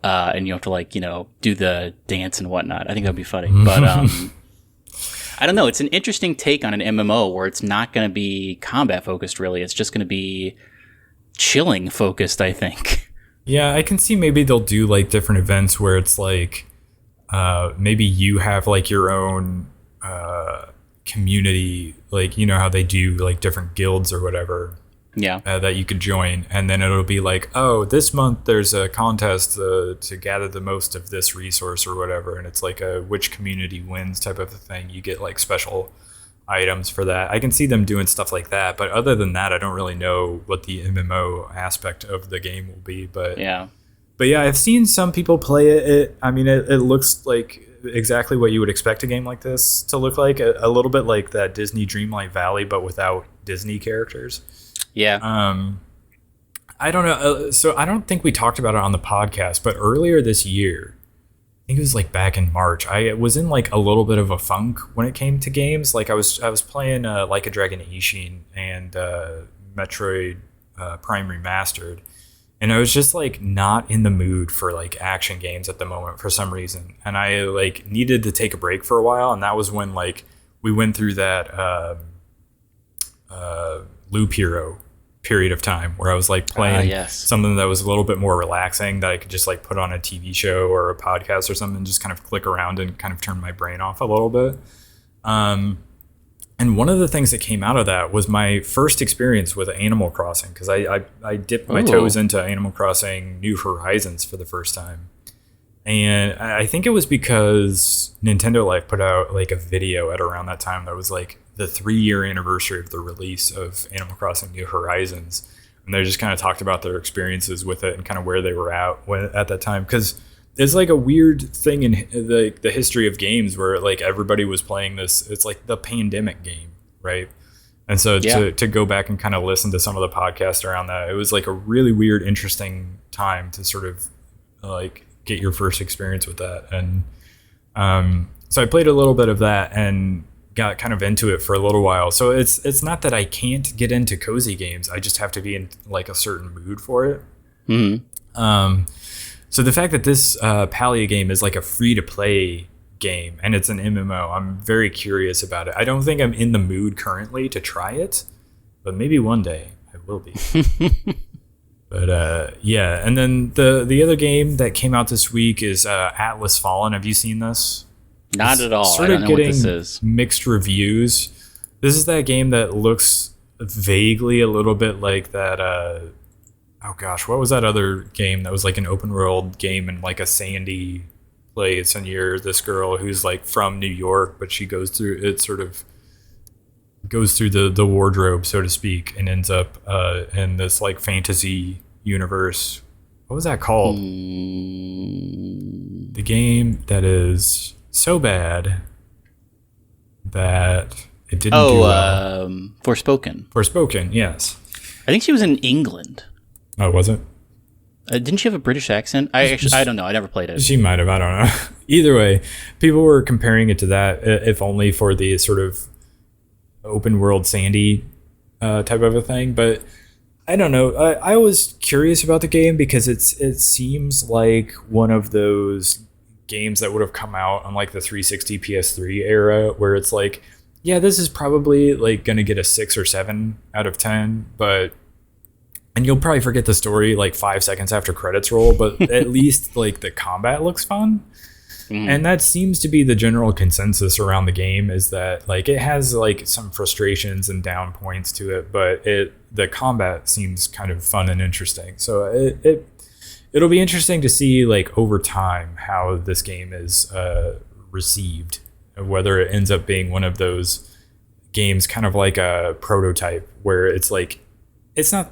B: And you have to like, you know, do the dance and whatnot. I think that'd be funny. But I don't know. It's an interesting take on an MMO where it's not going to be combat focused, really. It's just going to be chilling focused, I think.
A: Yeah, I can see maybe they'll do like different events where it's like maybe you have like your own community, like, you know how they do like different guilds or whatever.
B: Yeah.
A: That you could join, and then it'll be like, oh, this month there's a contest to gather the most of this resource or whatever, and it's like a which community wins type of a thing. You get like special items for that. I can see them doing stuff like that, but other than that, I don't really know what the MMO aspect of the game will be. But yeah, I've seen some people play it. I mean, it looks like exactly what you would expect a game like this to look like, a little bit like that Disney Dreamlight Valley, but without Disney characters.
B: Yeah.
A: I don't know. So I don't think we talked about it on the podcast, but earlier this year, I think it was like back in March, I was in like a little bit of a funk when it came to games. Like I was playing Like a Dragon Ishin and Metroid Prime Remastered, and I was just like not in the mood for like action games at the moment for some reason, and I like needed to take a break for a while, and that was when like we went through that Loop Hero period of time where I was like playing something that was a little bit more relaxing that I could just like put on a TV show or a podcast or something and just kind of click around and kind of turn my brain off a little bit. And one of the things that came out of that was my first experience with Animal Crossing, because I dipped my toes into Animal Crossing New Horizons for the first time. And I think it was because Nintendo Life put out like a video at around that time that was like the 3-year anniversary of the release of Animal Crossing New Horizons. And they just kind of talked about their experiences with it and kind of where they were at that time. Because it's like a weird thing in the history of games where like everybody was playing this. It's like the pandemic game, right? And so to go back and kind of listen to some of the podcasts around that, it was like a really weird, interesting time to sort of like get your first experience with that. And so I played a little bit of that and got kind of into it for a little while. So it's not that I can't get into cozy games. I just have to be in like a certain mood for it. So the fact that this Palia game is like a free-to-play game and it's an MMO, I'm very curious about it. I don't think I'm in the mood currently to try it, but maybe one day I will be. But yeah, and then the other game that came out this week is Atlas Fallen. Have you seen this?
B: Not at all.
A: I don't know what this is. Mixed reviews. This is that game that looks vaguely a little bit like that. Oh gosh, what was that other game that was like an open world game in like a sandy place, and you're this girl who's like from New York, but she goes through the wardrobe, so to speak, and ends up in this like fantasy universe. What was that called? The game that is so bad that it didn't do well.
B: Forspoken.
A: Forspoken, yes.
B: I think she was in England.
A: Oh, was it?
B: Didn't she have a British accent? I don't know. I never played it.
A: She might have. I don't know. Either way, people were comparing it to that, if only for the sort of open world sandy type of a thing. But I don't know. I was curious about the game because it seems like one of those games that would have come out on like the 360 PS3 era, where it's like, yeah, this is probably like gonna get a 6 or 7 out of 10, and you'll probably forget the story like 5 seconds after credits roll, but at least like the combat looks fun. And that seems to be the general consensus around the game, is that like it has like some frustrations and down points to it, but the combat seems kind of fun and interesting. So it'll be interesting to see like over time how this game is received, whether it ends up being one of those games kind of like a prototype where it's like it's not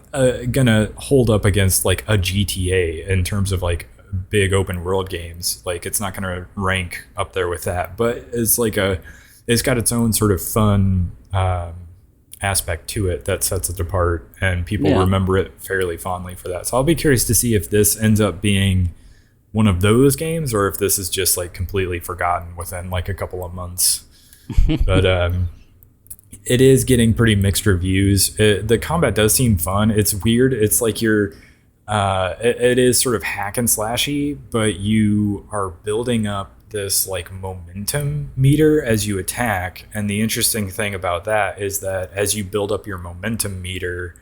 A: gonna hold up against like a GTA in terms of like big open world games. Like it's not gonna rank up there with that, but it's like it's got its own sort of fun aspect to it that sets it apart, and people remember it fairly fondly for that. So I'll be curious to see if this ends up being one of those games, or if this is just like completely forgotten within like a couple of months. But it is getting pretty mixed reviews. The combat does seem fun. It's weird. It's like it is sort of hack and slashy, but you are building up this like momentum meter as you attack. And the interesting thing about that is that as you build up your momentum meter,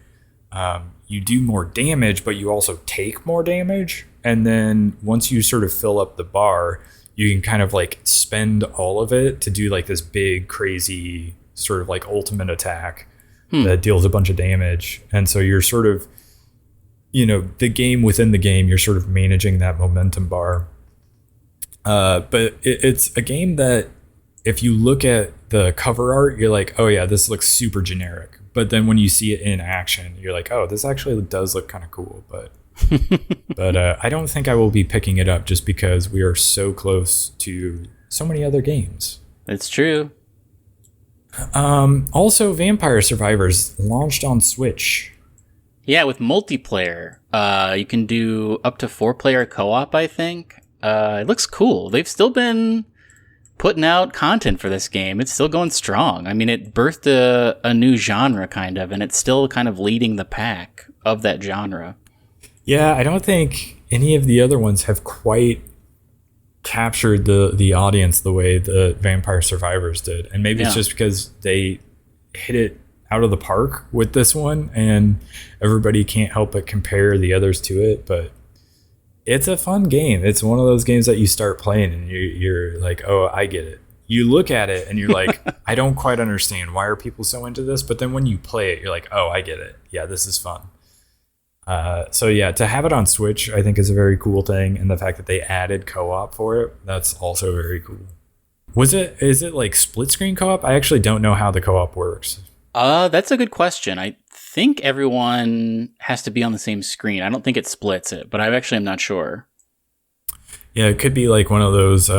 A: you do more damage, but you also take more damage. And then once you sort of fill up the bar, you can kind of like spend all of it to do like this big, crazy sort of like ultimate attack that deals a bunch of damage. And so you're sort of, the game within the game, you're sort of managing that momentum bar. But it's a game that if you look at the cover art, you're like, oh yeah, this looks super generic. But then when you see it in action, you're like, oh, this actually does look kind of cool. But I don't think I will be picking it up just because we are so close to so many other games.
B: It's true.
A: Also, Vampire Survivors launched on Switch.
B: Yeah, with multiplayer. You can do up to 4-player co-op, I think. It looks cool. They've still been putting out content for this game. It's still going strong. I mean, it birthed a new genre, kind of, and it's still kind of leading the pack of that genre.
A: Yeah, I don't think any of the other ones have quite captured the audience the way the Vampire Survivors did. And maybe it's just because they hit it out of the park with this one, and everybody can't help but compare the others to it. But it's a fun game. It's one of those games that you start playing and you're like, oh, I get it. You look at it and you're like, I don't quite understand. Why are people so into this? But then when you play it, you're like, oh, I get it. Yeah, this is fun. So yeah, to have it on Switch, I think is a very cool thing. And the fact that they added co-op for it, that's also very cool. Is it like split screen co-op? I actually don't know how the co-op works.
B: That's a good question. I think everyone has to be on the same screen. I don't think it splits it, but I actually am not sure.
A: Yeah, it could be like one of those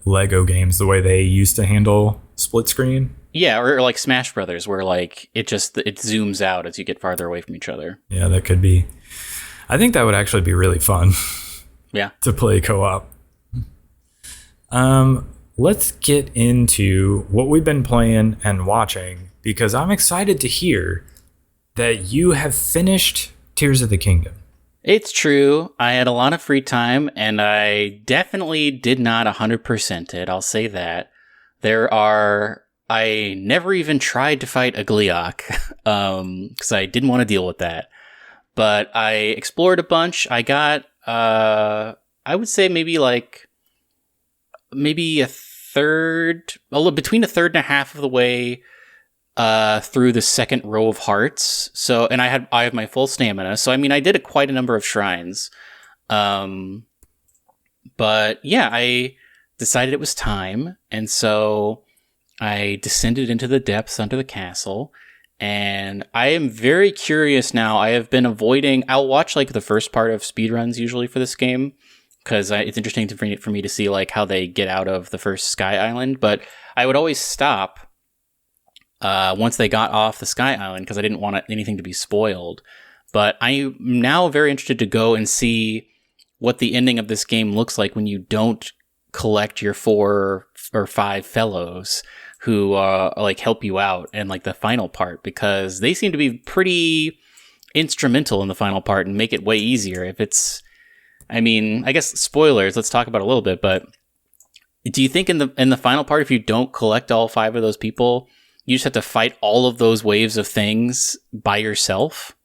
A: Lego games, the way they used to handle split screen.
B: Yeah, or like Smash Brothers, where like it zooms out as you get farther away from each other.
A: Yeah, that could be. I think that would actually be really fun.
B: Yeah,
A: to play co-op. Let's get into what we've been playing and watching, because I'm excited to hear that you have finished Tears of the Kingdom.
B: It's true. I had a lot of free time, and I definitely did not 100% it. I'll say that. I never even tried to fight a Gleeok, because I didn't want to deal with that. But I explored a bunch. I got, I would say maybe a third, between a third and a half of the way through the second row of hearts. So, and I have my full stamina. So, I mean, I did quite a number of shrines. But yeah, I decided it was time. And so I descended into the depths under the castle. And I am very curious now. I have been avoiding, I'll watch like the first part of speedruns usually for this game, because it's interesting for me to see like how they get out of the first Sky Island. But I would always stop once they got off the Sky Island, because I didn't want anything to be spoiled. But I'm now very interested to go and see what the ending of this game looks like when you don't collect your 4 or 5 fellows who like help you out in like the final part, because they seem to be pretty instrumental in the final part and make it way easier. If it's, I mean, I guess spoilers, let's talk about it a little bit, but do you think in the final part, if you don't collect all 5 of those people, you just have to fight all of those waves of things by yourself?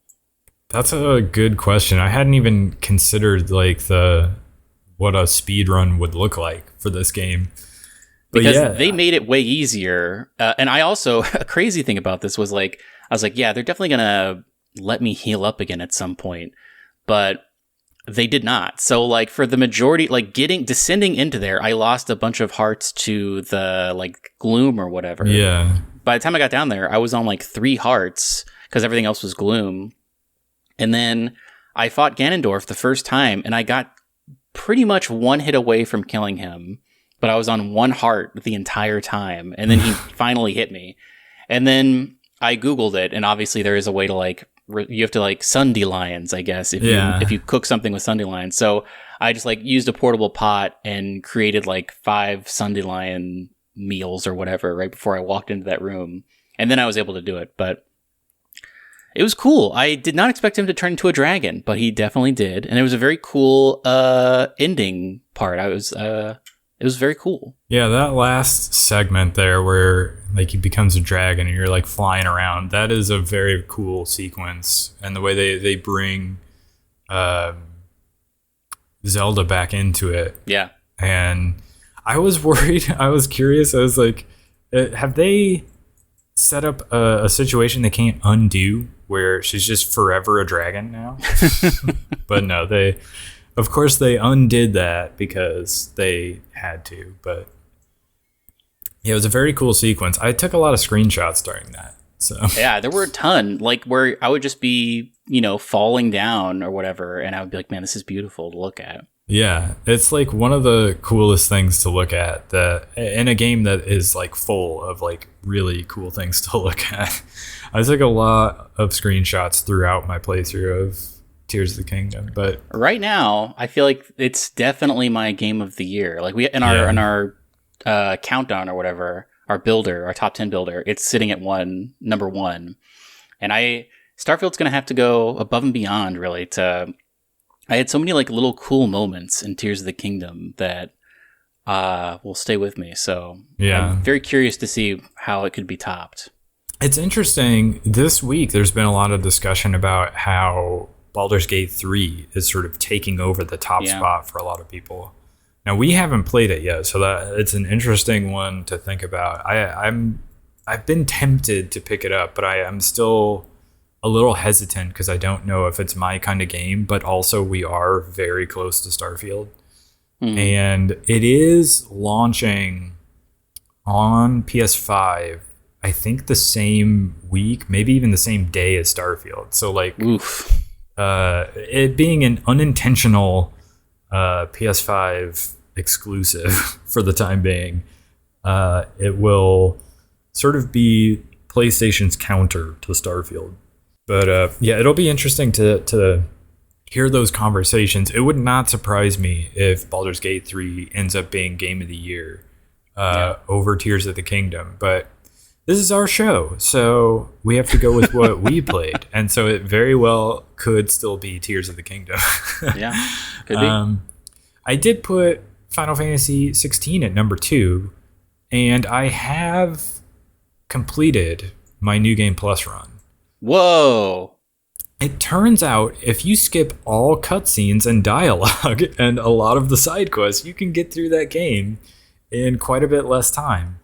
A: That's a good question. I hadn't even considered like what a speed run would look like for this game. But
B: because
A: yeah,
B: they made it way easier. And I also, a crazy thing about this was like, I was like, yeah, they're definitely going to let me heal up again at some point. But they did not. So like for the majority, like descending into there, I lost a bunch of hearts to the like gloom or whatever.
A: Yeah.
B: By the time I got down there, I was on like 3 hearts because everything else was gloom. And then I fought Ganondorf the first time, and I got pretty much 1 hit away from killing him. But I was on 1 heart the entire time, and then he finally hit me. And then I Googled it, and obviously there is a way to like, you have to like Sunday lions, I guess, if you cook something with Sunday lions. So I just like used a portable pot and created like 5 Sunday lion meals or whatever right before I walked into that room. And then I was able to do it, but it was cool. I did not expect him to turn into a dragon, but he definitely did. And it was a very cool ending part. It was very cool.
A: Yeah, that last segment there where like he becomes a dragon and you're like flying around, that is a very cool sequence. And the way they bring Zelda back into it.
B: Yeah.
A: And I was worried. I was curious. I was like, have they set up a situation they can't undo where she's just forever a dragon now? But no, of course they undid that because they had to. But yeah, it was a very cool sequence. I took a lot of screenshots during that. So
B: yeah, there were a ton, like where I would just be, falling down or whatever, and I would be like, man, this is beautiful to look at.
A: Yeah, it's like one of the coolest things to look at in a game that is like full of like really cool things to look at. I took a lot of screenshots throughout my playthrough of Tears of the Kingdom, but
B: right now I feel like it's definitely my game of the year. Like we in our countdown or whatever, our top 10 builder, it's sitting at number 1, and Starfield's gonna have to go above and beyond really I had so many like little cool moments in Tears of the Kingdom that will stay with me. So yeah, I'm very curious to see how it could be topped.
A: It's interesting. This week, there's been a lot of discussion about how Baldur's Gate 3 is sort of taking over the top spot for a lot of people. Now, we haven't played it yet, so that it's an interesting one to think about. I've been tempted to pick it up, but I'm still a little hesitant because I don't know if it's my kind of game, but also we are very close to Starfield. Mm-hmm. And it is launching on PS5, I think the same week, maybe even the same day as Starfield. So like, it being an unintentional PS5 exclusive for the time being, it will sort of be PlayStation's counter to Starfield. But yeah, it'll be interesting to hear those conversations. It would not surprise me if Baldur's Gate 3 ends up being Game of the Year over Tears of the Kingdom. But this is our show, so we have to go with what we played. And so it very well could still be Tears of the Kingdom.
B: Yeah, could be.
A: I did put Final Fantasy 16 at number 2, and I have completed my New Game Plus run.
B: Whoa.
A: It turns out if you skip all cutscenes and dialogue and a lot of the side quests, you can get through that game in quite a bit less time.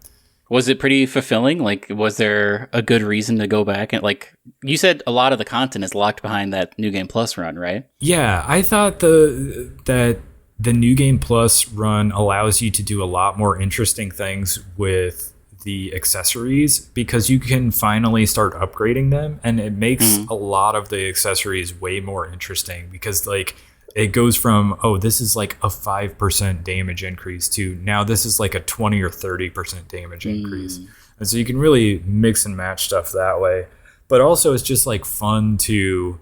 B: Was it pretty fulfilling? Like, was there a good reason to go back? And like you said, a lot of the content is locked behind that New Game Plus run, right?
A: Yeah, I thought that the New Game Plus run allows you to do a lot more interesting things with the accessories because you can finally start upgrading them, and it makes a lot of the accessories way more interesting because like it goes from, oh, this is like a 5% damage increase to now this is like a 20 or 30% damage increase. And so you can really mix and match stuff that way. But also it's just like fun to,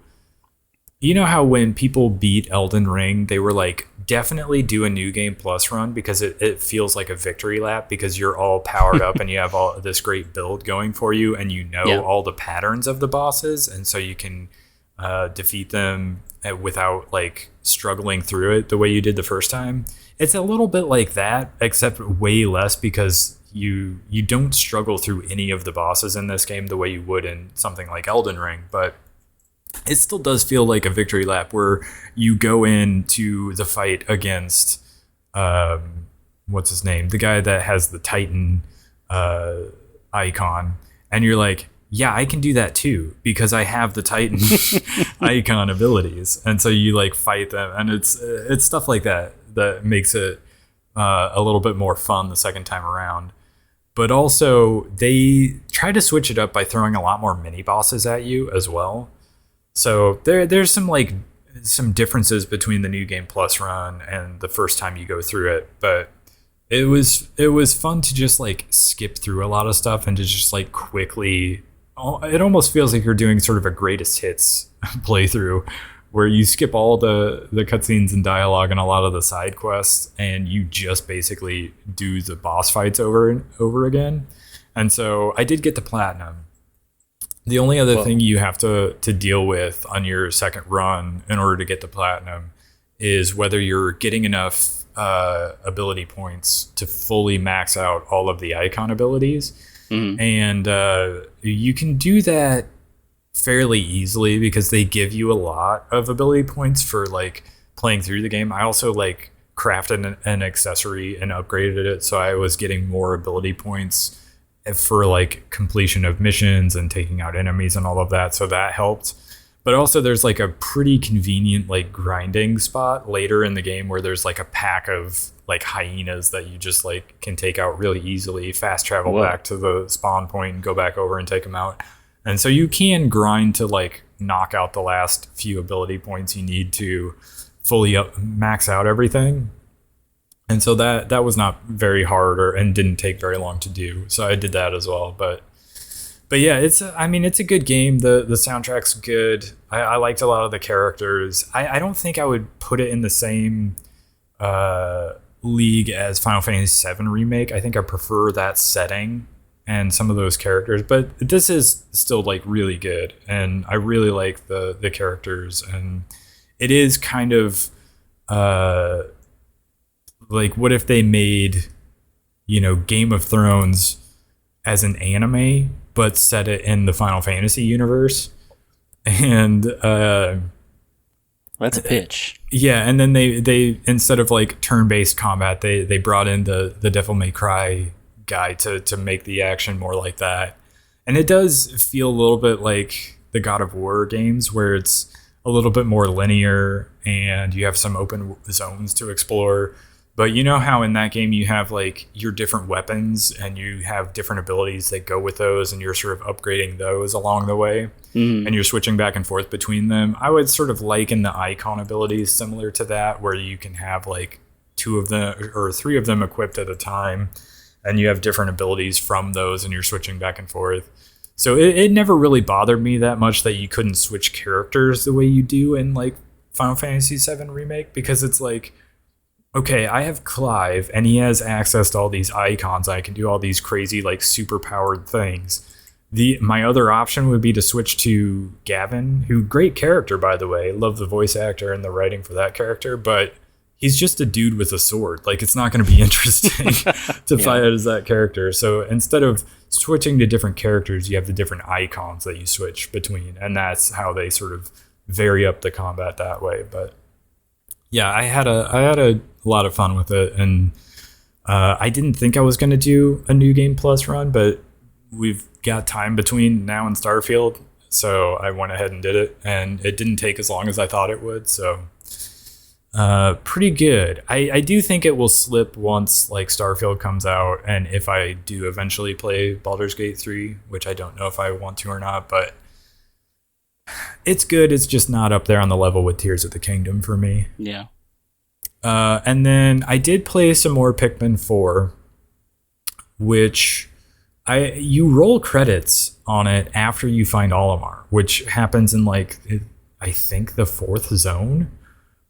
A: you know how when people beat Elden Ring, they were like, definitely do a New Game Plus run because it feels like a victory lap because you're all powered up and you have all this great build going for you and you know all the patterns of the bosses. And so you can defeat them without like struggling through it the way you did the first time. It's a little bit like that, except way less because you don't struggle through any of the bosses in this game the way you would in something like Elden Ring, but it still does feel like a victory lap where you go into the fight against what's his name, the guy that has the Titan icon, and you're like, yeah, I can do that too because I have the Titan icon abilities. And so you like fight them, and it's stuff like that that makes it a little bit more fun the second time around. But also they try to switch it up by throwing a lot more mini bosses at you as well. So there's some differences between the New Game Plus run and the first time you go through it, but it was fun to just like skip through a lot of stuff and to just like quickly. It almost feels like you're doing sort of a greatest hits playthrough where you skip all the cutscenes and dialogue and a lot of the side quests and you just basically do the boss fights over and over again. And so I did get the platinum. The only other thing you have to deal with on your second run in order to get the platinum is whether you're getting enough ability points to fully max out all of the icon abilities. And you can do that fairly easily because they give you a lot of ability points for like playing through the game. I also like crafted an accessory and upgraded it, so I was getting more ability points for like completion of missions and taking out enemies and all of that, so that helped. But also there's like a pretty convenient like grinding spot later in the game where there's like a pack of like hyenas that you just like can take out really easily, fast travel back to the spawn point and go back over and take them out. And so you can grind to like knock out the last few ability points you need to fully max out everything. And so that was not very hard and didn't take very long to do. So I did that as well. But yeah, it's a good game. The soundtrack's good. I liked a lot of the characters. I don't think I would put it in the same league as Final Fantasy VII Remake. I think I prefer that setting and some of those characters. But this is still like really good, and I really like the characters. And it is kind of like, what if they made, Game of Thrones as an anime, but set it in the Final Fantasy universe? And
B: that's a pitch.
A: Yeah, and then they instead of like turn-based combat, they brought in the Devil May Cry guy to make the action more like that. And it does feel a little bit like the God of War games, where it's a little bit more linear and you have some open zones to explore. But you know how in that game you have like your different weapons and you have different abilities that go with those, and you're sort of upgrading those along the way, and you're switching back and forth between them. I would sort of liken the icon abilities similar to that, where you can have like 2 of them or 3 of them equipped at a time, and you have different abilities from those, and you're switching back and forth. So it never really bothered me that much that you couldn't switch characters the way you do in like Final Fantasy VII Remake, because it's like, okay, I have Clive, and he has access to all these icons. I can do all these crazy, like, super powered things. My other option would be to switch to Gavin, who great character, by the way. Love the voice actor and the writing for that character, but he's just a dude with a sword. Like, it's not going to be interesting to fight as that character. So instead of switching to different characters, you have the different icons that you switch between, and that's how they sort of vary up the combat that way. But yeah, I had a lot of fun with it, and I didn't think I was going to do a New Game Plus run, but we've got time between now and Starfield, so I went ahead and did it, and it didn't take as long as I thought it would. So pretty good. I do think it will slip once like Starfield comes out, and if I do eventually play Baldur's Gate 3, which I don't know if I want to or not, but it's good. It's just not up there on the level with Tears of the Kingdom for me.
B: Yeah.
A: And then I did play some more Pikmin 4, which you roll credits on it after you find Olimar, which happens in I think the 4th zone.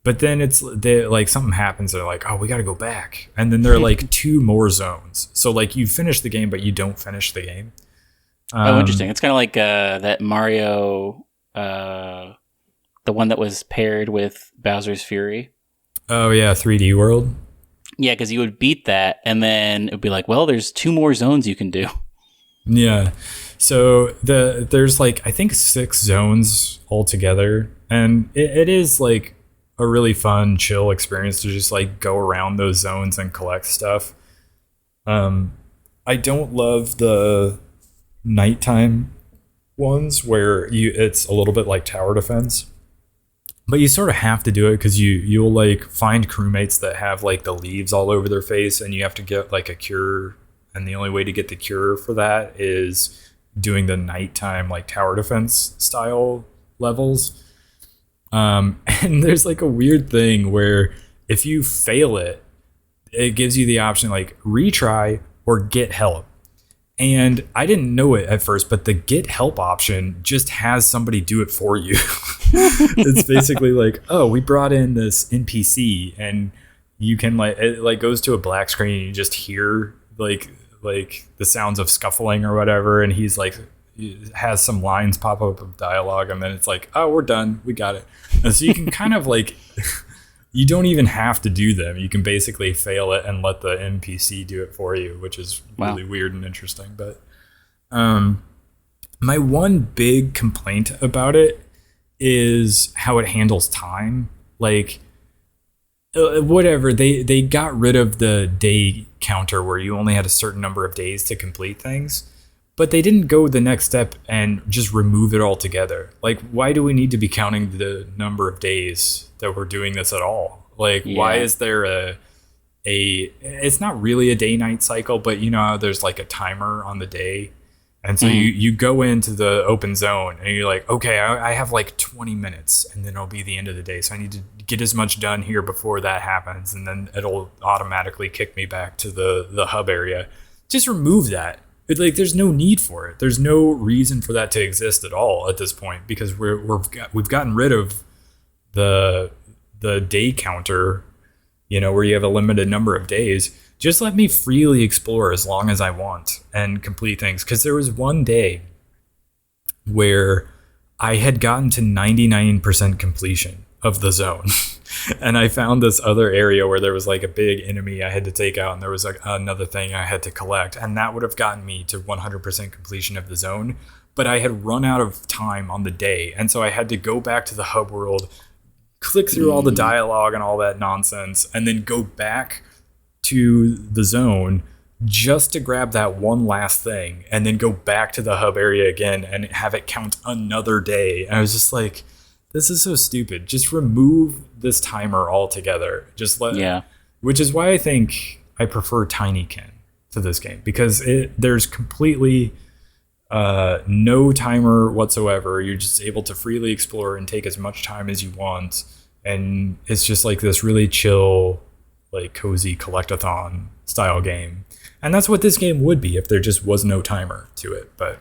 A: But then it's like something happens. They're like, oh, we got to go back. And then there are like 2 more zones. So like you finish the game, but you don't finish the game.
B: Interesting. It's kind of like that Mario, the one that was paired with Bowser's Fury.
A: Oh, yeah. 3D World.
B: Yeah, because you would beat that, and then it would be like, well, there's 2 more zones you can do.
A: Yeah. So there's like, I think 6 zones altogether. And it is like a really fun, chill experience to just like go around those zones and collect stuff. I don't love the nighttime ones where it's a little bit like tower defense, but you sort of have to do it because you'll like find crewmates that have like the leaves all over their face, and you have to get like a cure, and the only way to get the cure for that is doing the nighttime like tower defense style levels. And there's like a weird thing where if you fail it, it gives you the option like retry or get help. And I didn't know it at first, but the get help option just has somebody do it for you. It's basically like, oh, we brought in this NPC, and you can like, it like goes to a black screen and you just hear like the sounds of scuffling or whatever, and he's like has some lines pop up of dialogue, and then it's like, oh, we're done, we got it. And so you can kind of like you don't even have to do them. You can basically fail it and let the NPC do it for you, which is really weird and interesting. But my one big complaint about it is how it handles time. Like whatever, they got rid of the day counter where you only had a certain number of days to complete things, but they didn't go the next step and just remove it altogether. Like, why do we need to be counting the number of days that we're doing this at all? Like, why is there a it's not really a day-night cycle, but you know, there's like a timer on the day. And so you go into the open zone and you're like, okay, I have like 20 minutes and then it'll be the end of the day. So I need to get as much done here before that happens. And then it'll automatically kick me back to the hub area. Just remove that. Like, there's no need for it. There's no reason for that to exist at all at this point, because we've gotten rid of the day counter, you know, where you have a limited number of days. Just let me freely explore as long as I want and complete things. Because there was one day where I had gotten to 99% completion of the zone. And I found this other area where there was like a big enemy I had to take out, and there was like another thing I had to collect. And that would have gotten me to 100% completion of the zone. But I had run out of time on the day. And so I had to go back to the hub world, click through all the dialogue and all that nonsense, and then go back to the zone just to grab that one last thing, and then go back to the hub area again and have it count another day. And I was just like, this is so stupid. Just remove this timer altogether. Which is why I think I prefer Tinykin to this game, because there's completely no timer whatsoever. You're just able to freely explore and take as much time as you want, and it's just like this really chill, like cozy collectathon style game. And that's what this game would be if there just was no timer to it. But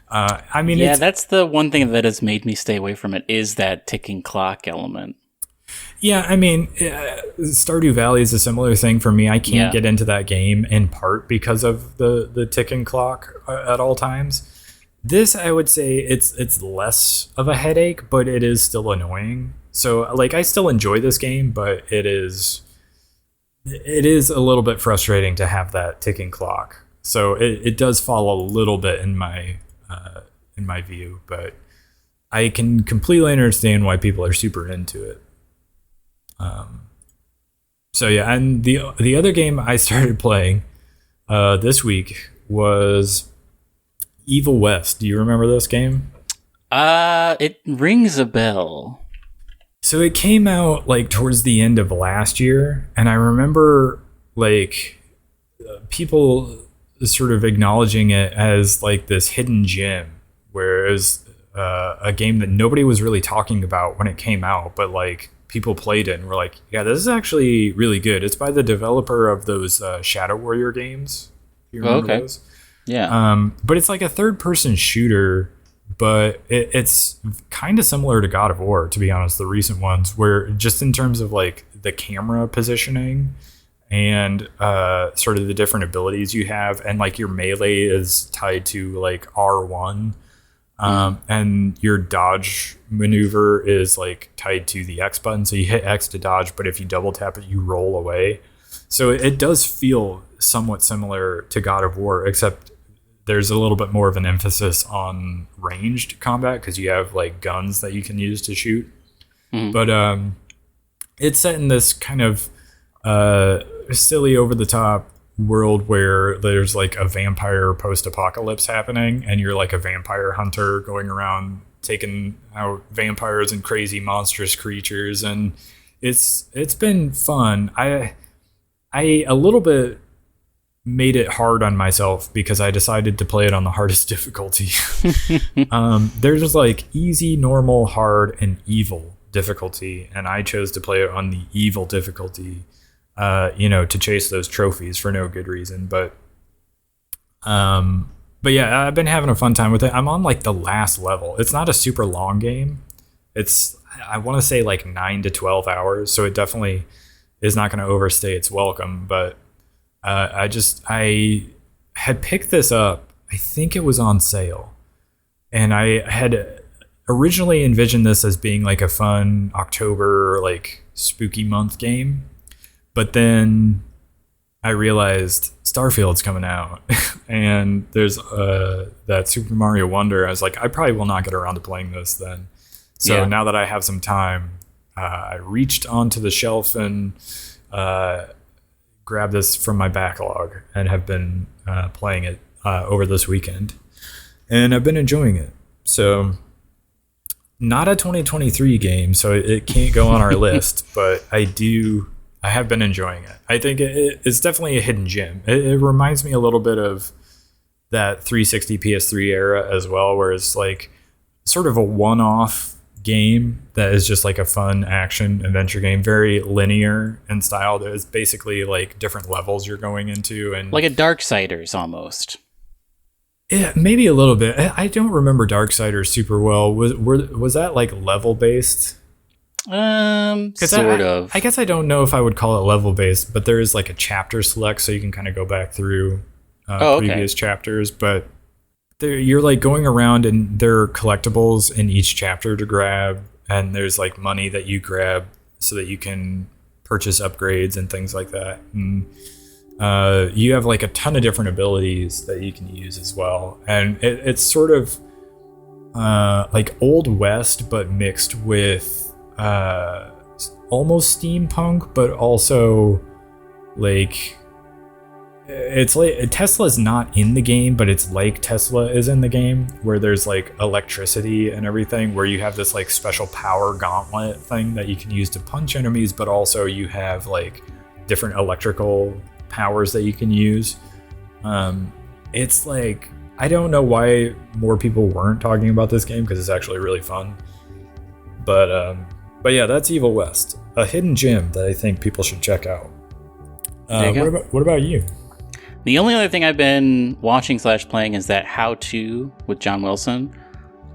A: I mean,
B: that's the one thing that has made me stay away from it, is that ticking clock element.
A: Yeah, I mean, Stardew Valley is a similar thing for me. I can't get into that game in part because of the ticking clock at all times. This, I would say, it's less of a headache, but it is still annoying. So, like, I still enjoy this game, but it is a little bit frustrating to have that ticking clock. So it does fall a little bit in my view, but I can completely understand why people are super into it. So yeah, and the other game I started playing this week was Evil West. Do you remember this game?
B: It rings a bell.
A: So it came out like towards the end of last year, and I remember like people sort of acknowledging it as like this hidden gem, whereas a game that nobody was really talking about when it came out, but like people played it and were like, yeah, this is actually really good. It's by the developer of those Shadow Warrior games. Do you remember those?
B: Yeah.
A: But it's like a third-person shooter, but it's kind of similar to God of War, to be honest, the recent ones, where just in terms of like the camera positioning and sort of the different abilities you have, and like your melee is tied to like R1, and your dodge maneuver is like tied to the X button. So you hit X to dodge, but if you double tap it, you roll away. So it does feel somewhat similar to God of War, except there's a little bit more of an emphasis on ranged combat because you have like guns that you can use to shoot. But it's set in this kind of silly, over the top world where there's like a vampire post-apocalypse happening, and you're like a vampire hunter going around taking out vampires and crazy monstrous creatures, and it's been fun. I a little bit made it hard on myself because I decided to play it on the hardest difficulty. There's like easy, normal, hard, and evil difficulty, and I chose to play it on the evil difficulty, to chase those trophies for no good reason. But yeah, I've been having a fun time with it. I'm on like the last level. It's not a super long game. It's, I want to say like 9 to 12 hours, so it definitely is not going to overstay its welcome. But I had picked this up. I think it was on sale, and I had originally envisioned this as being like a fun October, like spooky month game. But then I realized Starfield's coming out, and there's that Super Mario Wonder. I was like, I probably will not get around to playing this then. So now that I have some time, I reached onto the shelf and grabbed this from my backlog and have been playing it over this weekend. And I've been enjoying it. So not a 2023 game, so it can't go on our list, but I have been enjoying it. I think it's definitely a hidden gem. It reminds me a little bit of that 360 PS3 era as well, where it's like sort of a one-off game that is just like a fun action adventure game, very linear in style. There's basically like different levels you're going into, and
B: like a Darksiders almost.
A: Yeah, maybe a little bit. I don't remember Darksiders super well. Was that like level based?
B: Sort of.
A: I guess I don't know if I would call it level based, but there is like a chapter select, so you can kind of go back through previous chapters. But you're like going around, and there are collectibles in each chapter to grab, and there's like money that you grab so that you can purchase upgrades and things like that. And you have like a ton of different abilities that you can use as well, and it's sort of like Old West but mixed with almost steampunk, but also like it's like Tesla's not in the game, but it's like Tesla is in the game, where there's like electricity and everything, where you have this like special power gauntlet thing that you can use to punch enemies, but also you have like different electrical powers that you can use. It's like, I don't know why more people weren't talking about this game, because it's actually really fun. But yeah, that's Evil West, a hidden gem that I think people should check out. What about you?
B: The only other thing I've been watching / playing is that How To with John Wilson.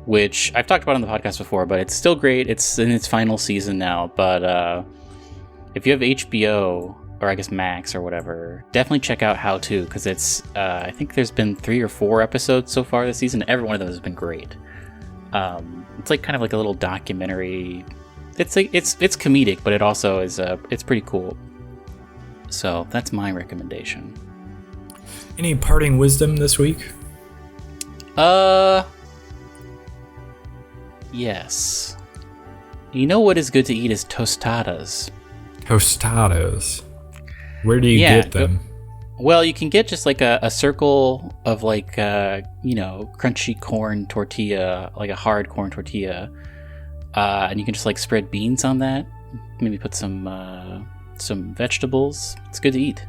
B: which I've talked about on the podcast before, but it's still great. It's in its final season now, but if you have HBO, or I guess Max or whatever, definitely check out How To, because it's, I think there's been 3 or 4 episodes so far this season. Every one of them has been great. It's like kind of like a little documentary. It's like it's comedic, but it also is it's pretty cool. So that's my recommendation.
A: Any parting wisdom this week?
B: Yes. You know what is good to eat is tostadas.
A: Tostadas. Where do you get them?
B: Well, you can get just like a circle of like, crunchy corn tortilla, like a hard corn tortilla. And you can just like spread beans on that. Maybe put some vegetables. It's good to eat.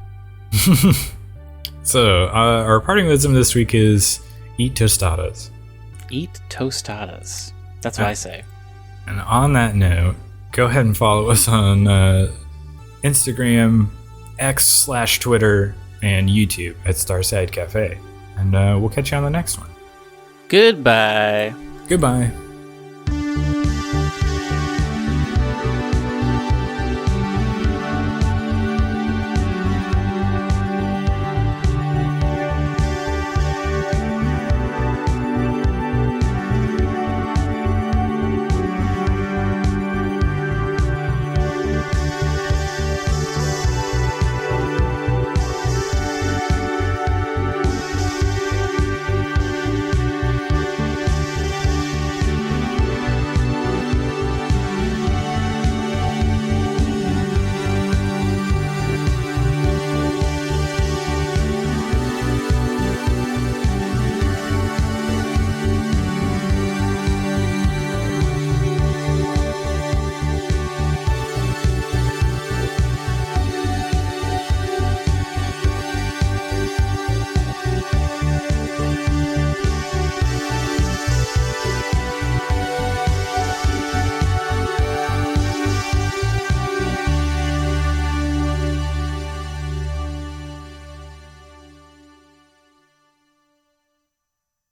A: So, our parting wisdom this week is eat tostadas.
B: Eat tostadas. That's what I say.
A: And on that note, go ahead and follow us on Instagram, X/Twitter, and YouTube at Starside Cafe. And we'll catch you on the next one.
B: Goodbye.
A: Goodbye.